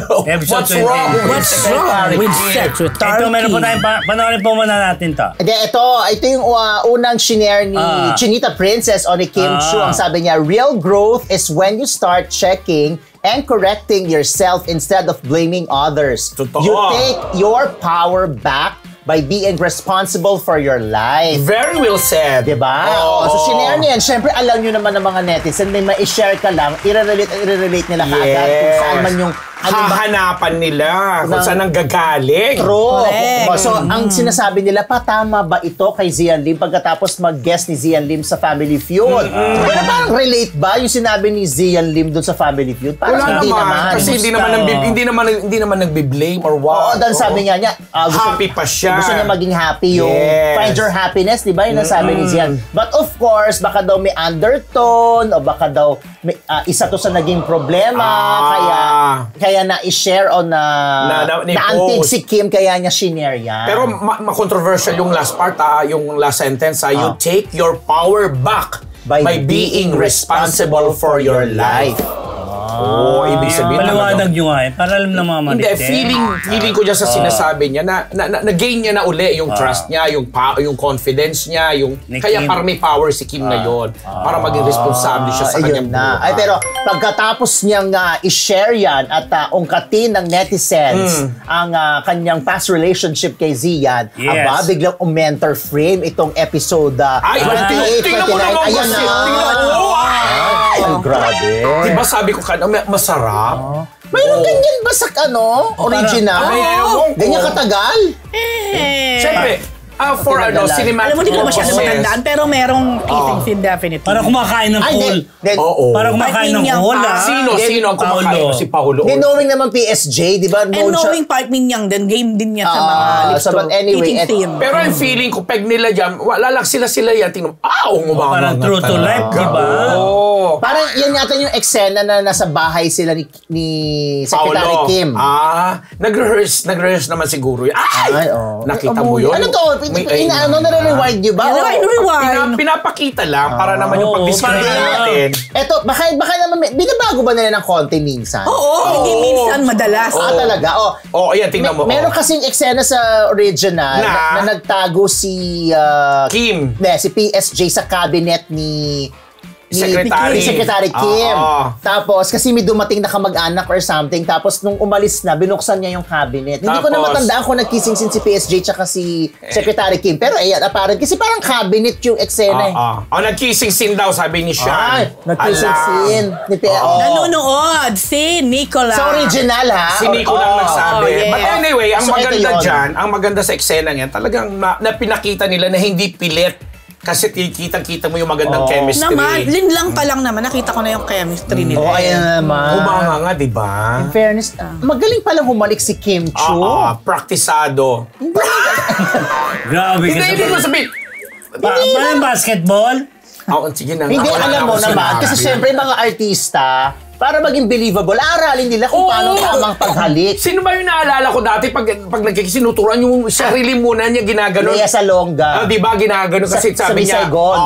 [SPEAKER 2] What's wrong?
[SPEAKER 4] What's wrong with sex with
[SPEAKER 3] Ito, meron po
[SPEAKER 4] turkey?
[SPEAKER 3] tayong panoorin po muna natin to.
[SPEAKER 1] Ito yung unang shinare ni Chinita Princess o ni Kim Chu. Ang sabi niya, real growth is when you start checking and correcting yourself instead of blaming others.
[SPEAKER 2] Totoo.
[SPEAKER 1] You take your power back by being responsible for your life.
[SPEAKER 2] Very well said.
[SPEAKER 1] Diba?
[SPEAKER 2] Oo.
[SPEAKER 1] So, shinare niya yan. Siyempre, alam nyo naman ng mga netizen, may ma-share ka lang, i-relate nila kaagad kung saan man yung...
[SPEAKER 2] Hahanapan nila kung saan ang gagaling.
[SPEAKER 1] True.
[SPEAKER 4] Correct.
[SPEAKER 1] So, ang sinasabi nila, patama ba ito kay Zian Lim pagkatapos mag-guest ni Zian Lim sa Family Feud? Pero parang relate ba yung sinabi ni Zian Lim doon sa Family Feud? Parang
[SPEAKER 2] Wala
[SPEAKER 1] hindi naman.
[SPEAKER 2] Kasi hindi naman nagbe-blame or
[SPEAKER 1] Oo,
[SPEAKER 2] what.
[SPEAKER 1] dahil sabi nga niya,
[SPEAKER 2] Happy pa siya.
[SPEAKER 1] Gusto niya maging happy yung find your happiness, di ba? Yun ang sabi ni Zian. But of course, baka daw may undertone o baka daw may, isa to sa naging problema. Kaya na-share o na-antig si Kim, kaya niya shinare yan.
[SPEAKER 2] Pero ma-controversial yung last part, yung last sentence, you take your power back by being responsible for your life. Ibig sabihin
[SPEAKER 3] Paliwanag nyo nga para alam ng mga
[SPEAKER 2] Hindi,
[SPEAKER 3] Marites.
[SPEAKER 2] feeling ko dyan sa sinasabi niya na gain niya na uli yung trust niya, yung confidence niya, kaya
[SPEAKER 3] Kim.
[SPEAKER 2] parang may power si Kim ngayon para maging responsable siya sa kanyang buhay.
[SPEAKER 1] Ay, pero pagkatapos niyang i-share yan at ungkatin ng netizens ang kanyang past relationship kay Zian, biglang mentor frame itong episode 28, 29. Ayan na.
[SPEAKER 2] Tingnan mo.
[SPEAKER 1] Ay, grabe.
[SPEAKER 2] Diba sabi ko masarap?
[SPEAKER 1] Mayroon ganyan ba sa original? Ganyan katagal?
[SPEAKER 2] Siyempre, for cinematic
[SPEAKER 4] Alam mo, hindi ko na masyado matandaan, pero merong kissing scene definitely.
[SPEAKER 3] Para kumakain ng cool.
[SPEAKER 2] Oo.
[SPEAKER 3] Para kumakain ng cool,
[SPEAKER 2] Sino ang kumakain? Si Paolo.
[SPEAKER 1] Hindi, knowing naman PSG, di ba?
[SPEAKER 4] And knowing Park Min-young din, game din niya sa mga lips
[SPEAKER 1] but anyway,
[SPEAKER 4] scene.
[SPEAKER 2] Pero ang feeling ko, peg nila dyan, wala lang sila yan. Tingnan, umama.
[SPEAKER 3] Parang true to life, di ba?
[SPEAKER 2] Oo.
[SPEAKER 1] Parang yan yata yung eksena na nasa bahay sila ni Secretary
[SPEAKER 2] Paolo.
[SPEAKER 1] Kim.
[SPEAKER 2] Nag-rehearse naman siguro. Ay! Nakita mo yun?
[SPEAKER 1] Ano to? Nare-rewind nyo ba?
[SPEAKER 2] Pinapakita lang para naman yung pag-display natin.
[SPEAKER 1] Eto, baka naman, binabago ba nila ng konti minsan?
[SPEAKER 4] Oo, hindi minsan, madalas.
[SPEAKER 1] Talaga?
[SPEAKER 2] Ayan, tingnan mo.
[SPEAKER 1] Meron kasing eksena sa original na nagtago si
[SPEAKER 2] Kim.
[SPEAKER 1] Si PSG sa cabinet ni Secretary Kim. Tapos, kasi may dumating na kamag-anak or something, tapos nung umalis na, binuksan niya yung cabinet. Hindi ko na matandaan kung nag-kissing scene si PSG tsaka si Secretary Kim. Pero ayan, apparent, kasi parang cabinet yung eksena
[SPEAKER 2] nag-kissing scene daw, sabi ni Sean.
[SPEAKER 1] Nag-kissing scene.
[SPEAKER 4] Nanonood si Nicola.
[SPEAKER 1] Sa original, ha?
[SPEAKER 2] Si Nico lang nagsabi.
[SPEAKER 4] yes.
[SPEAKER 2] But anyway, ang
[SPEAKER 1] So,
[SPEAKER 2] maganda
[SPEAKER 1] ito yun.
[SPEAKER 2] dyan, ang maganda sa eksena niyan, talagang na pinakita nila na hindi pilit. Kasi kitang-kita mo yung magandang chemistry.
[SPEAKER 4] Naman, lang pa lang naman, nakita ko na yung chemistry nila.
[SPEAKER 1] Ayan naman.
[SPEAKER 2] Humanga nga, di ba?
[SPEAKER 1] In fairness, magaling palang humalik si Kim Chu.
[SPEAKER 2] Praktisado.
[SPEAKER 3] Grabe ka
[SPEAKER 2] Hindi, ibig mo sabihin.
[SPEAKER 3] Parang basketball?
[SPEAKER 2] Sige na nga.
[SPEAKER 1] Hindi,
[SPEAKER 2] wala
[SPEAKER 1] alam
[SPEAKER 2] na
[SPEAKER 1] mo
[SPEAKER 2] akong
[SPEAKER 1] naman.
[SPEAKER 2] sinabi.
[SPEAKER 1] Kasi syempre mga artista, para maging believable, aralin nila kung paano tamang paghalik.
[SPEAKER 2] Sino ba yung naalala ko dati pag nagkikisinuturan yung sarili muna niya ginagano?
[SPEAKER 1] Lea Salonga.
[SPEAKER 2] Di ba ginagano kasi
[SPEAKER 1] Sa
[SPEAKER 2] sabi niya.
[SPEAKER 1] Saigon.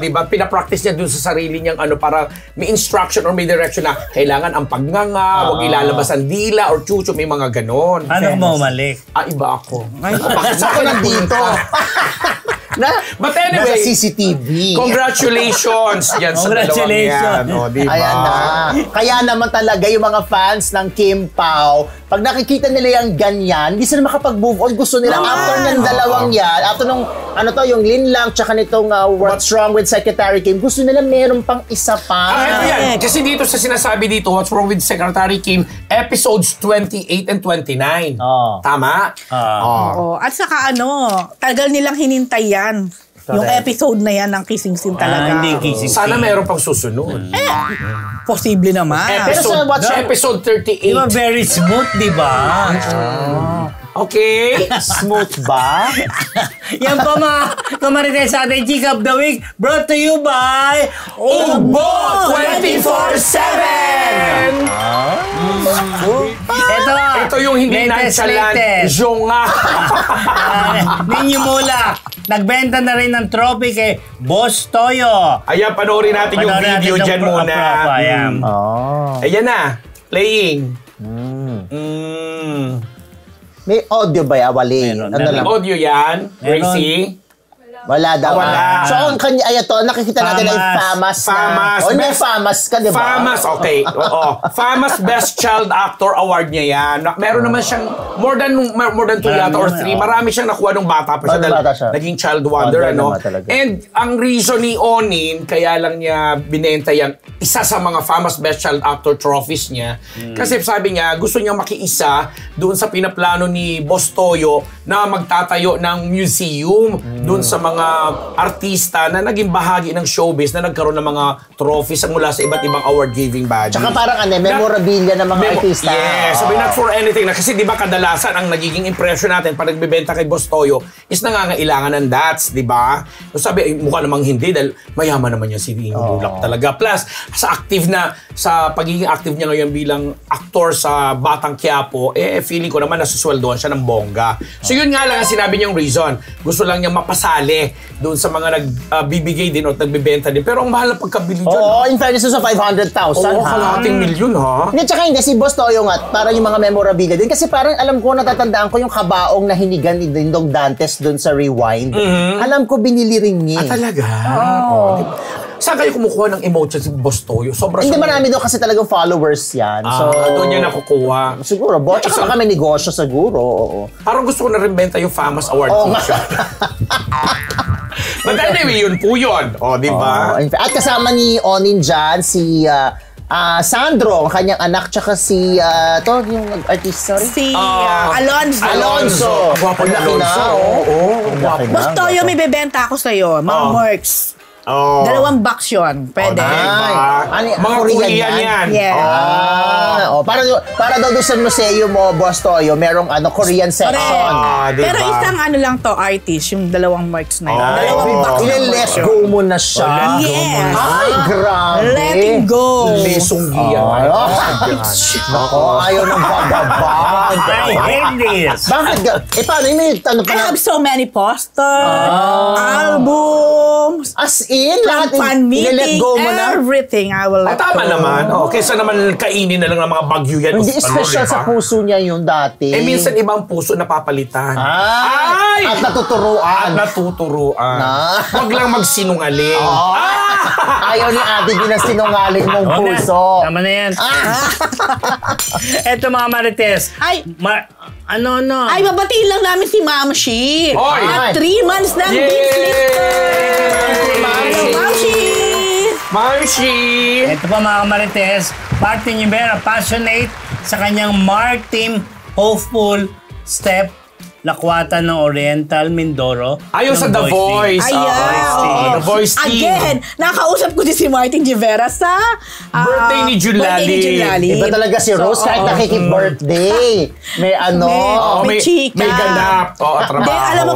[SPEAKER 2] Di ba pinapractice niya dun sa sarili niyang para may instruction or may direction na kailangan ang pagnganga, wag ilalabas ang dila or chucho, may mga ganon.
[SPEAKER 3] Ano mo umalik?
[SPEAKER 2] Iba ako.
[SPEAKER 1] Bakit ako nandito?
[SPEAKER 2] But anyway,
[SPEAKER 1] Nasa CCTV.
[SPEAKER 2] congratulations dyan sa dalawang yan. Di ba?
[SPEAKER 1] Ayan na. Kaya naman talaga yung mga fans ng Kim Pao, pag nakikita nila yung ganyan, hindi sila makapag-move on. Gusto nila after ng dalawang yan, after nung, yung Lin Lang, tsaka nitong What's Wrong with Secretary Kim, gusto nila meron pang isa pa.
[SPEAKER 2] Ito yan. Kasi dito sa sinasabi dito, What's Wrong with Secretary Kim, episodes 28 and 29. Tama?
[SPEAKER 4] Oo. At saka tagal nilang hinintay yan. Yung episode na yan ng kissing scene talaga.
[SPEAKER 3] Hindi kissing scene.
[SPEAKER 2] Sana meron pang susunod.
[SPEAKER 4] Posible naman.
[SPEAKER 2] Episode, episode 38.
[SPEAKER 3] Di ba very smooth, di ba?
[SPEAKER 2] Okay.
[SPEAKER 1] Smooth ba?
[SPEAKER 3] Yan po mga kamarites sa ating Chika of the Week, brought to you by
[SPEAKER 2] Ugbo 24/7! Ito yung hindi nonchalant. Zhonga.
[SPEAKER 3] Ninyo Mulak, nagbenta na rin ng trophy kay Boss Toyo.
[SPEAKER 2] Ayan, panoorin natin yung video dyan muna.
[SPEAKER 3] Ayan.
[SPEAKER 2] Ayan na. Playing.
[SPEAKER 1] May audio ba Wali?
[SPEAKER 2] May audio yan, Gracie.
[SPEAKER 1] Wala daw.
[SPEAKER 2] Wala.
[SPEAKER 1] So, ang kanya, nakikita natin ay FAMAS na. May FAMAS ka, di ba?
[SPEAKER 2] FAMAS, okay. Oo. FAMAS Best Child Actor Award niya yan. Meron naman siyang more than 2 yata or 3. Marami siyang nakuha nung bata pa siya. Naging child wonder, And ang reason ni Onin, kaya lang niya binenta yan, isa sa mga FAMAS Best Child Actor trophies niya. Kasi sabi niya, gusto niya makiisa doon sa pinaplano ni Boss Toyo na magtatayo ng museum doon sa mga artista na naging bahagi ng showbiz na nagkaroon ng mga trophies mula sa iba't ibang award-giving bodies.
[SPEAKER 1] Tsaka parang memorabilia ng mga artista.
[SPEAKER 2] Yes, sabi not for anything na kasi di ba kadalasan ang nagiging impression natin pag nagbebenta kay Boss Toyo is nangangailangan ng dots, di ba? So sabi, mukha namang hindi dahil mayaman naman yan si Bulak talaga. Plus, sa pagiging active niya ngayon bilang aktor sa Batang Quiapo, feeling ko naman nasusweldoan siya ng bongga. So yun nga lang ang sinabi niyang reason. Gusto lang niya mapasali doon sa mga nagbibigay din o nagbebenta din. Pero ang mahal na pagkabili dyan.
[SPEAKER 1] Oo, in fairness sa 500,000.
[SPEAKER 2] Kalahating milyon, ha?
[SPEAKER 1] Hindi, tsaka hindi. Si Boss Toyo nga, parang yung mga memorabilia din. Kasi parang alam ko, natatandaan ko yung kabaong na hinigan ni Dingdong Dantes doon sa Rewind. Alam ko, binili rin niya.
[SPEAKER 2] Talaga? Saan kayo kumukuha ng emotions si Boss Toyo?
[SPEAKER 1] Hindi, marami doon kasi talagang followers yan. So,
[SPEAKER 2] doon niya nakukuha.
[SPEAKER 1] Siguro, tsaka kami negosyo siguro. Oo.
[SPEAKER 2] Parang gusto ko na rin benta yung FAMAS Award. But anyway, yun po yun. O, di ba?
[SPEAKER 1] At kasama ni Onin dyan, si Sandro, ang kanyang anak, tsaka si, yung artist, sorry?
[SPEAKER 4] Si Alonzo.
[SPEAKER 1] Alonso.
[SPEAKER 2] Ang gwapo ni
[SPEAKER 1] Ang laki
[SPEAKER 2] Alonso.
[SPEAKER 1] na,
[SPEAKER 2] Ang gwapo.
[SPEAKER 4] Boss Toyo, may bebenta ako sa'yo. Mga Mercs.
[SPEAKER 1] Oh.
[SPEAKER 4] 2 box yun. Pwede.
[SPEAKER 1] Ay,
[SPEAKER 2] Mga Korean yan.
[SPEAKER 4] Yeah.
[SPEAKER 1] Para daw doon sa museo mo, Boss Toyo, merong Korean section.
[SPEAKER 4] Correct.
[SPEAKER 2] diba?
[SPEAKER 4] Pero isang lang to, artist, yung 2 Mercs na yun. 2 box.
[SPEAKER 1] Ile-let go mo na siya.
[SPEAKER 4] Yes.
[SPEAKER 1] Ay, grabe.
[SPEAKER 4] Let it go.
[SPEAKER 2] Lesong giyan.
[SPEAKER 1] Nako, ayaw ng bababa.
[SPEAKER 3] I hate this.
[SPEAKER 1] Bakit? Paano yun?
[SPEAKER 4] I have so many posters, albums,
[SPEAKER 1] As in, lahat
[SPEAKER 4] fan
[SPEAKER 1] ile-let
[SPEAKER 4] meeting,
[SPEAKER 1] go mo na?
[SPEAKER 4] everything I will let
[SPEAKER 2] Tama
[SPEAKER 4] go.
[SPEAKER 2] naman. Kesa naman kainin na lang ng mga bagyo yan.
[SPEAKER 1] Hindi special sa puso niya yun dati.
[SPEAKER 2] minsan ibang puso napapalitan.
[SPEAKER 1] Ay! At natuturuan.
[SPEAKER 2] At natuturuan. Huwag lang magsinungaling.
[SPEAKER 1] Ayaw ni Ate din ang sinungaling mong puso.
[SPEAKER 3] Tama na yan. Eto mga Marites.
[SPEAKER 4] Ay,
[SPEAKER 3] Ano?
[SPEAKER 4] ay, babatiin lang namin si Ma'am Shi.
[SPEAKER 2] Oy!
[SPEAKER 4] At 3 months ng
[SPEAKER 2] Yay!
[SPEAKER 4] Deep Sleeper. Ma'am Shi.
[SPEAKER 2] Marshi!
[SPEAKER 3] Ito pa mga Marites. Martin Rivera, passionate sa kanyang Martin Hopeful Step Lakwata ng Oriental Mindoro.
[SPEAKER 2] Ayun sa
[SPEAKER 3] ng
[SPEAKER 2] The Voice.
[SPEAKER 4] Ayan.
[SPEAKER 2] The Voice team.
[SPEAKER 4] Again, nakausap ko din si Martin Rivera sa
[SPEAKER 2] Birthday ni Jun Lali.
[SPEAKER 1] Iba talaga si Rose kahit nakikip-birthday. May
[SPEAKER 4] may chika.
[SPEAKER 2] May ganap. Trabaho.
[SPEAKER 4] Hindi, alam mo,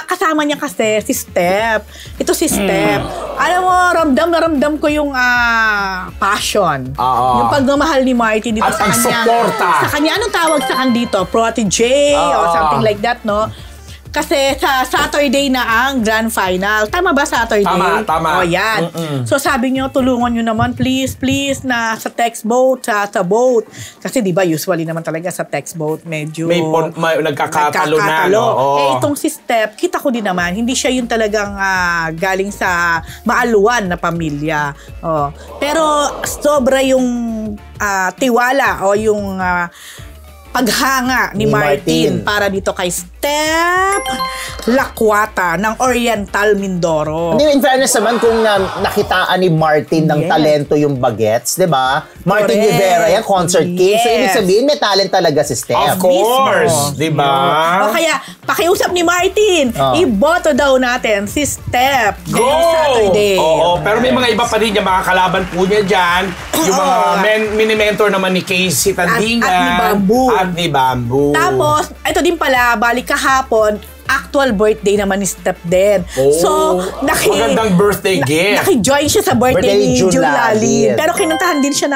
[SPEAKER 4] kasama niya kasi si Step. Ito si Step. Alam mo, ramdam ko yung passion. Yung pagmamahal ni Martin dito
[SPEAKER 2] At
[SPEAKER 4] sa kanya.
[SPEAKER 2] pagsuporta.
[SPEAKER 4] Sa kanya, anong tawag sa kanya dito? Protege or something like that, no? Kasi sa Saturday na ang grand final. Tama ba Saturday?
[SPEAKER 2] Tama.
[SPEAKER 4] O yan. So sabi niyo, tulungan niyo naman please na sa text boat, sa boat. Kasi di ba usually naman talaga sa text boat medyo
[SPEAKER 2] May nagkakatalo na. No?
[SPEAKER 4] Itong si Step, kita ko din naman, hindi siya yung talagang galing sa maaluan na pamilya. Pero sobra yung tiwala o yung paghanga ni Martin para dito kay Step Lakwata ng Oriental Mindoro.
[SPEAKER 1] Hindi, in fairness naman, kung nakitaan ni Martin ng talento yung bagets, di ba? Martin
[SPEAKER 4] Correct.
[SPEAKER 1] Rivera, yan, concert king. So, ibig sabihin, may talent talaga si Steph.
[SPEAKER 2] Of course. Di ba?
[SPEAKER 4] O kaya, pakiusap ni Martin, iboto daw natin si Step
[SPEAKER 2] Go!
[SPEAKER 4] ngayong Saturday.
[SPEAKER 2] Oo, pero may mga iba pa rin yung mga kalaban po niya dyan. Yung mga mini-mentor naman ni Casey Tandingan.
[SPEAKER 4] At ni Bamboo.
[SPEAKER 2] At ni Bamboo.
[SPEAKER 4] Tapos, ito din pala, balik kahapon, actual birthday naman ni Step din. So,
[SPEAKER 2] magandang birthday gift.
[SPEAKER 4] Naki-join siya sa birthday ni
[SPEAKER 1] Jun
[SPEAKER 4] Jun
[SPEAKER 1] Lalin.
[SPEAKER 4] Lalin. Pero kinuntahan din siya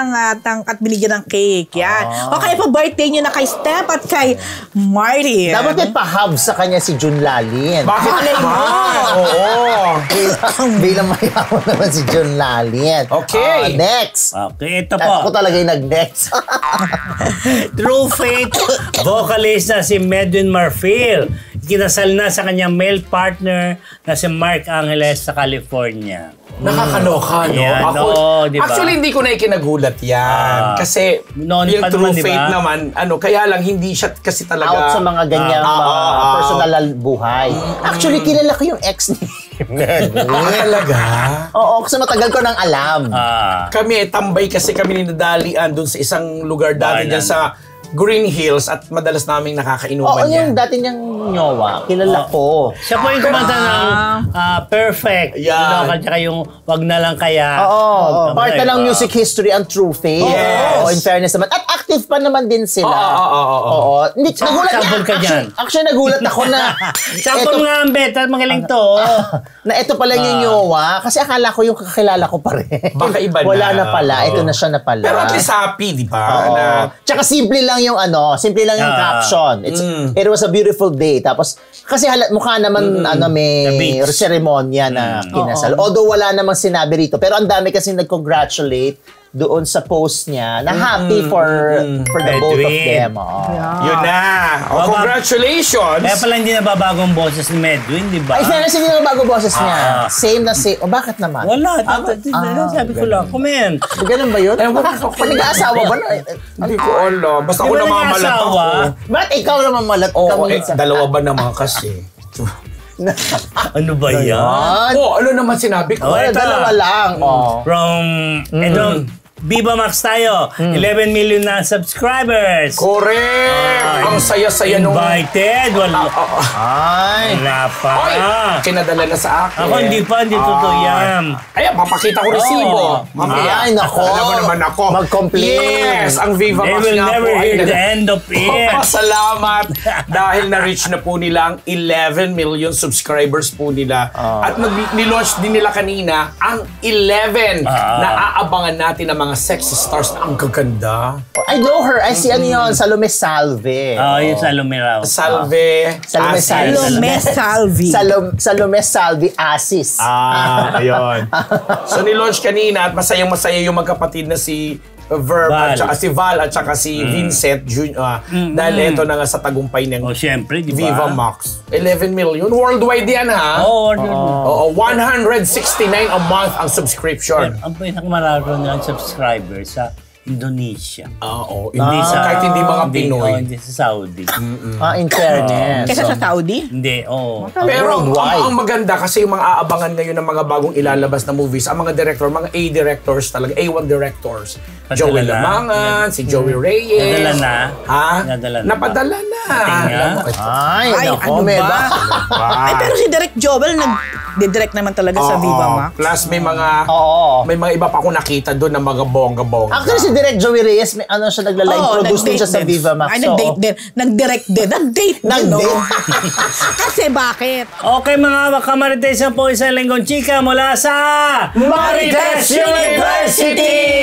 [SPEAKER 4] at binigyan ng cake. Yan. O kaya pa birthday niya na kay Step at kay Martin.
[SPEAKER 1] Dapat may pa-hub sa kanya si Jun Lalin.
[SPEAKER 2] Bakit
[SPEAKER 4] Malay mo.
[SPEAKER 2] naman? Oo.
[SPEAKER 1] Bilang mayaman naman si Jun Lalin.
[SPEAKER 2] Okay.
[SPEAKER 1] Next.
[SPEAKER 3] Okay, ito
[SPEAKER 1] Ako
[SPEAKER 3] po.
[SPEAKER 1] talaga yung nag-next.
[SPEAKER 3] True Faith, vocalist na si Medwin Marfil. Kinasal na sa kanyang male partner na si Mark Angeles sa California.
[SPEAKER 2] Nakakaloka, no?
[SPEAKER 3] Yan, di ba?
[SPEAKER 2] Actually, hindi ko na ikinagulat yan. Kasi
[SPEAKER 3] noon
[SPEAKER 2] yung
[SPEAKER 3] pa
[SPEAKER 2] True
[SPEAKER 3] naman, di ba?
[SPEAKER 2] Faith naman, kaya lang hindi siya kasi talaga
[SPEAKER 1] Out sa mga ganyang personal buhay. Actually, kilala ko yung ex ni
[SPEAKER 2] talaga?
[SPEAKER 1] Oo, kasi matagal ko nang alam.
[SPEAKER 2] Kami, tambay kasi kami ninadalian dun sa isang lugar dati dyan sa Green Hills at madalas naming nakakainuman
[SPEAKER 1] Oo, yung
[SPEAKER 2] yan.
[SPEAKER 1] dati niyang nyowa, kilala ko.
[SPEAKER 3] Siya po yung kumanta ng Perfect.
[SPEAKER 2] Yan.
[SPEAKER 3] At saka yung Wag na lang kaya.
[SPEAKER 1] Oo,
[SPEAKER 3] Tama
[SPEAKER 1] part
[SPEAKER 3] na
[SPEAKER 1] na ng
[SPEAKER 3] yun.
[SPEAKER 1] music history ang True Faith.
[SPEAKER 2] Yes.
[SPEAKER 1] Oo, in fairness naman. At active pa naman din sila. Oo. Hindi, nagulat
[SPEAKER 3] sample ka dyan.
[SPEAKER 1] Actually, nagulat ako na
[SPEAKER 3] Sample nga ang beta, magaling to.
[SPEAKER 1] na ito pala yung nyowa. Kasi akala ko yung kakilala ko pa rin.
[SPEAKER 2] Baka iba na.
[SPEAKER 1] Wala na pala. Ito na siya na pala.
[SPEAKER 2] Pero at least happy, di ba?
[SPEAKER 1] Oo.
[SPEAKER 2] Na,
[SPEAKER 1] Tsaka simple lang yung simple lang yung caption. It was a beautiful day. Tapos, kasi mukha naman
[SPEAKER 3] The
[SPEAKER 1] may
[SPEAKER 3] beach.
[SPEAKER 1] seremonya na kinasal. Although wala namang sinabi rito. Pero ang dami kasi nag-congratulate doon sa post niya na happy for the both of
[SPEAKER 3] Edwin.
[SPEAKER 1] them. Oo.
[SPEAKER 2] yun na. Oh, congratulations!
[SPEAKER 3] Kaya pala hindi nababago ang boses ni Medwin, di ba?
[SPEAKER 1] Ay, fairness, hindi naman bago boses niya. Same na same. O, bakit naman?
[SPEAKER 3] Wala. Sabi ko lang. Comment.
[SPEAKER 1] Ganun ba yun?
[SPEAKER 2] Pag
[SPEAKER 1] nag-aasawa ba?
[SPEAKER 2] Hindi ko alam. Basta
[SPEAKER 3] Di
[SPEAKER 2] ako
[SPEAKER 3] ba
[SPEAKER 2] namamalat ako.
[SPEAKER 3] nag-aasawa?
[SPEAKER 1] Ba't ikaw naman malat ka minsan?
[SPEAKER 2] Dalawa ba naman kasi?
[SPEAKER 3] Ano ba yan?
[SPEAKER 1] Yan.
[SPEAKER 2] Oh, ano naman sinabi ko?
[SPEAKER 3] Oh,
[SPEAKER 1] Wala,
[SPEAKER 3] ito.
[SPEAKER 1] dalawa lang. Oh.
[SPEAKER 3] From, ito, Viva Max tayo. 11 million na subscribers.
[SPEAKER 2] Correct! Ang saya-saya nung...
[SPEAKER 3] Invited. Wala.
[SPEAKER 1] Ay.
[SPEAKER 3] Wala pa.
[SPEAKER 2] Oy, kinadala na sa akin.
[SPEAKER 3] Ako hindi totoo yan.
[SPEAKER 2] Ayan, papakita ko resibo. Mamaya.
[SPEAKER 1] Ay, nako.
[SPEAKER 2] Alam mo naman ako.
[SPEAKER 1] Mag-complain.
[SPEAKER 2] Yes, ang Viva
[SPEAKER 3] They
[SPEAKER 2] Max
[SPEAKER 3] will
[SPEAKER 2] nga
[SPEAKER 3] never
[SPEAKER 2] po ay
[SPEAKER 3] hear the end of it.
[SPEAKER 2] Salamat dahil na-reach na po nila ang 11 million subscribers po nila. At nilaunch din nila kanina ang 11 na aabangan natin ng mga sexy stars na ang gaganda.
[SPEAKER 1] I know her. I see ano yun, Salome Salve.
[SPEAKER 3] Yung Salome raw.
[SPEAKER 2] Salve.
[SPEAKER 1] Salome
[SPEAKER 2] Asis.
[SPEAKER 1] Salve.
[SPEAKER 4] Salome Salvi.
[SPEAKER 1] Salome Salve Asis.
[SPEAKER 2] Ayun. So nilaunch kanina at masayang-masaya yung magkapatid na si Verb
[SPEAKER 3] Val.
[SPEAKER 2] at saka si Val at saka si Vincent Jr. Dahil ito na nga sa tagumpay ng
[SPEAKER 3] Siyempre, di ba?
[SPEAKER 2] Viva Max. 11 million. Worldwide yan, ha? Oo, 169 a month ang subscription.
[SPEAKER 3] Ang pinakamararo ng subscribers sa Indonesia.
[SPEAKER 2] Oo. Kahit hindi mga Pinoy.
[SPEAKER 3] Hindi sa Saudi.
[SPEAKER 1] In fairness.
[SPEAKER 4] Kesa sa Saudi?
[SPEAKER 3] Hindi,
[SPEAKER 2] Pero
[SPEAKER 1] Worldwide.
[SPEAKER 2] ang maganda kasi yung mga aabangan ngayon ng mga bagong ilalabas na movies, ang mga director, mga A directors talaga, A1 directors.
[SPEAKER 3] Padala
[SPEAKER 2] Joey
[SPEAKER 3] na?
[SPEAKER 2] Lamangan, si Joey Reyes.
[SPEAKER 3] Nadala na?
[SPEAKER 2] Ha?
[SPEAKER 3] Nadala na ba?
[SPEAKER 2] Napadala na.
[SPEAKER 3] Tingnan.
[SPEAKER 1] Ay,
[SPEAKER 4] Ay,
[SPEAKER 1] nako,
[SPEAKER 4] ano
[SPEAKER 1] may
[SPEAKER 4] ba? Ay, pero si Direk Joel nag-direct naman talaga sa Viva Max.
[SPEAKER 2] Plus may mga
[SPEAKER 1] Oo.
[SPEAKER 2] may mga iba pa akong nakita doon na mga bongga-bongga.
[SPEAKER 1] Actually, si Direk Joey Reyes, may ano siya nagla-live produce din siya sa
[SPEAKER 4] din.
[SPEAKER 1] Viva Max.
[SPEAKER 4] Ay, nag-date din. Nag-direct din. Nag-date din.
[SPEAKER 1] Nag-date.
[SPEAKER 4] no? Kasi bakit?
[SPEAKER 3] Okay mga kamarites, po isang linggong chika mula sa
[SPEAKER 1] Marites University!